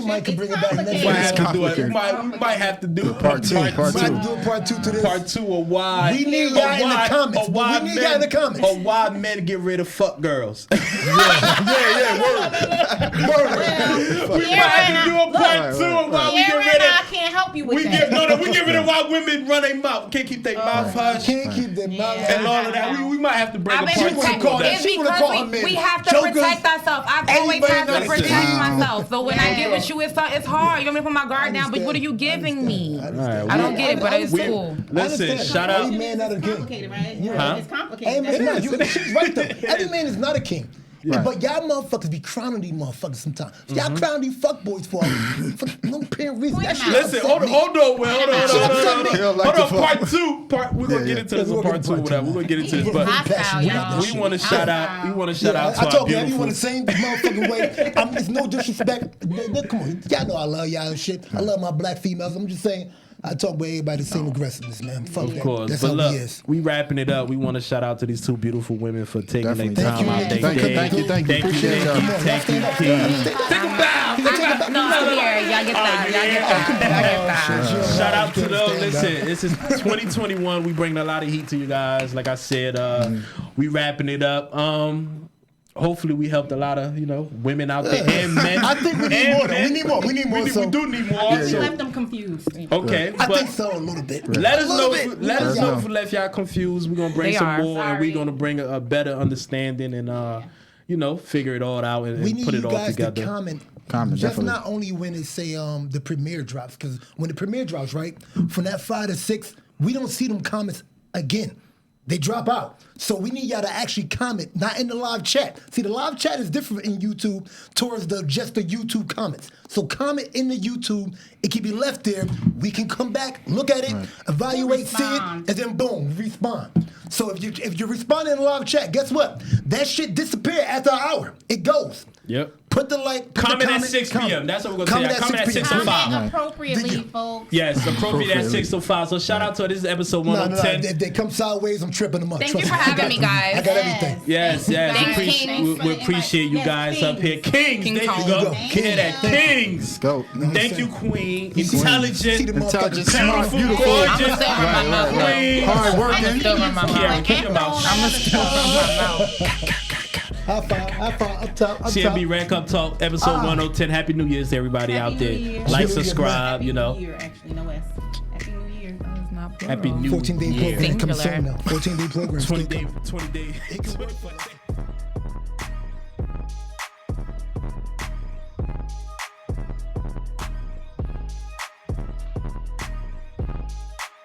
Speaker 3: might can bring it back next
Speaker 5: It's
Speaker 4: we might
Speaker 3: week.
Speaker 4: have to do it.
Speaker 2: complicated.
Speaker 4: We might have to do
Speaker 2: Part two, part
Speaker 3: We might
Speaker 2: two.
Speaker 3: do a part 2 to this.
Speaker 4: Part 2 of why.
Speaker 3: We need y'all in the comments. We need y'all in the comments.
Speaker 4: Of why men get rid of fuck girls.
Speaker 5: Well,
Speaker 4: We might have to do a part 2 of why we get
Speaker 5: Aaron,
Speaker 4: rid
Speaker 5: I
Speaker 4: of.
Speaker 5: can't help you with
Speaker 4: We
Speaker 5: that.
Speaker 4: get rid of why women run their mouth. Can't keep their mouth hush
Speaker 3: Can't keep them mouths
Speaker 4: and all of that. We might have to bring a
Speaker 6: I've
Speaker 4: part
Speaker 6: been
Speaker 4: 2
Speaker 6: protecting.
Speaker 4: of that.
Speaker 6: It's
Speaker 3: She wanna call her
Speaker 6: because
Speaker 3: men
Speaker 6: we have to
Speaker 3: jokers.
Speaker 6: protect ourselves. I've always
Speaker 3: Anybody
Speaker 6: had to
Speaker 3: knows
Speaker 6: protect
Speaker 2: that.
Speaker 6: myself. So when I get with you, it's hard. You want me to put my guard down, but what are you giving me? I don't get it, but it's cool.
Speaker 4: Listen, shout out.
Speaker 3: Every man not a
Speaker 5: It's
Speaker 3: king.
Speaker 5: complicated, right?
Speaker 4: Huh?
Speaker 5: It's
Speaker 3: Hey,
Speaker 5: complicated.
Speaker 3: man,
Speaker 5: That's
Speaker 3: no, she's right though. Every man is not a king.
Speaker 2: Right.
Speaker 3: But y'all motherfuckers be crowning these motherfuckers sometimes. Y'all crown these fuckboys for no apparent reason. That shit
Speaker 4: Listen,
Speaker 3: upset
Speaker 4: hold
Speaker 3: me.
Speaker 4: on, hold on. Part
Speaker 2: Yeah,
Speaker 4: two. We're gonna get into this in part 2, whatever. We're gonna get into this, but
Speaker 5: hostile, y'all.
Speaker 4: we want to shout out. We want to shout out
Speaker 3: I
Speaker 4: to our
Speaker 3: talk to everyone
Speaker 4: beautiful.
Speaker 3: the same motherfucking way. It's no disrespect. Come on, y'all know I love y'all and shit. I love my black females. I'm just saying, I talk with everybody the same aggressiveness, man. Fuck
Speaker 4: Of
Speaker 3: that.
Speaker 4: course,
Speaker 3: That's
Speaker 4: but
Speaker 3: how
Speaker 4: look,
Speaker 3: we is.
Speaker 4: we wrapping it up. We want to shout out to these 2 beautiful women for taking their
Speaker 2: Definitely.
Speaker 4: time out.
Speaker 3: Thank you,
Speaker 4: their day.
Speaker 2: thank you. Appreciate y'all.
Speaker 4: Thank you, King. Take a bow.
Speaker 6: No, I'm here. Y'all get that. Y'all get that.
Speaker 4: Shout out to them. Listen, this is 2021. We bring a lot of heat to you guys. Like I said, we wrapping it up. Hopefully we helped a lot of women out there and men.
Speaker 3: I think we need
Speaker 4: and
Speaker 3: more, though.
Speaker 4: men.
Speaker 3: We need more. We need more,
Speaker 4: We
Speaker 3: so-
Speaker 4: do need more.
Speaker 5: You
Speaker 4: So-
Speaker 5: left them confused.
Speaker 4: Okay,
Speaker 3: I
Speaker 4: but
Speaker 3: think so a little bit.
Speaker 4: let us
Speaker 3: A
Speaker 4: know.
Speaker 3: little bit.
Speaker 4: Let us
Speaker 2: Let us
Speaker 4: know
Speaker 2: know.
Speaker 4: if we left y'all confused. We're gonna bring
Speaker 6: They
Speaker 4: some
Speaker 6: are.
Speaker 4: more, and
Speaker 5: Sorry.
Speaker 4: we're gonna bring a better understanding and figure it all out and
Speaker 3: We need
Speaker 4: put
Speaker 3: you
Speaker 4: it all
Speaker 3: guys
Speaker 4: together.
Speaker 3: to comment.
Speaker 2: Comment,
Speaker 3: just
Speaker 2: definitely.
Speaker 3: not only when it say the premiere drops, because when the premiere drops, right, from that 5 to 6, we don't see them comments again. They drop out. So we need y'all to actually comment, not in the live chat. See, the live chat is different in YouTube towards just the YouTube comments. So comment in the YouTube. It can be left there. We can come back, look at it, evaluate, see it,
Speaker 5: Respond.
Speaker 3: and then boom, respond. So if you respond in the live chat, guess what? That shit disappear after an hour. It goes.
Speaker 4: Yep.
Speaker 3: Put the like. Put
Speaker 4: Comment
Speaker 3: the
Speaker 4: at 6 p.m.
Speaker 3: comment.
Speaker 4: That's what we're gonna say. Comment at 6 to 5.
Speaker 5: Comment appropriately, folks.
Speaker 4: Yes, appropriate at 6 to 5. So shout out to this is episode
Speaker 3: No.
Speaker 4: 110.
Speaker 3: If they come sideways, I'm tripping them up.
Speaker 6: Thank
Speaker 3: Trust
Speaker 6: you for
Speaker 3: me.
Speaker 6: having me, guys.
Speaker 3: I got everything.
Speaker 4: Yes.
Speaker 6: Thanks,
Speaker 4: Appreciate,
Speaker 6: Kings.
Speaker 4: we appreciate you
Speaker 5: Yes,
Speaker 4: guys up here. Kings.
Speaker 6: King
Speaker 4: There you
Speaker 6: Kong.
Speaker 4: go.
Speaker 3: Thank
Speaker 4: Hear that?
Speaker 5: you.
Speaker 4: Kings.
Speaker 2: Go.
Speaker 4: Thank you, Queen.
Speaker 3: See the
Speaker 4: Intelligent.
Speaker 3: motherfuckers
Speaker 2: Smart,
Speaker 3: smart.
Speaker 2: beautiful.
Speaker 6: I'ma
Speaker 4: Gorgeous.
Speaker 6: still run my mouth.
Speaker 4: Queen.
Speaker 2: Hard
Speaker 6: I'ma
Speaker 2: working.
Speaker 6: still run my
Speaker 4: Kiara,
Speaker 6: mouth.
Speaker 4: keep your mouth.
Speaker 6: I'ma still run my mouth.
Speaker 3: High five, up top, up
Speaker 4: CMB
Speaker 3: top.
Speaker 4: Rank Up Talk, episode 110. Happy New Year's to everybody
Speaker 5: Happy
Speaker 4: out there.
Speaker 5: New Year.
Speaker 4: Like,
Speaker 3: Happy New Year,
Speaker 4: subscribe,
Speaker 5: Happy
Speaker 4: you know.
Speaker 5: New Year, actually, no S. Happy New Year.
Speaker 6: It's not plural.
Speaker 4: Happy New
Speaker 3: 14-day
Speaker 4: Year.
Speaker 3: program coming
Speaker 6: Singular.
Speaker 3: soon now. 14-day program.
Speaker 4: 20 day.
Speaker 3: It can work for us.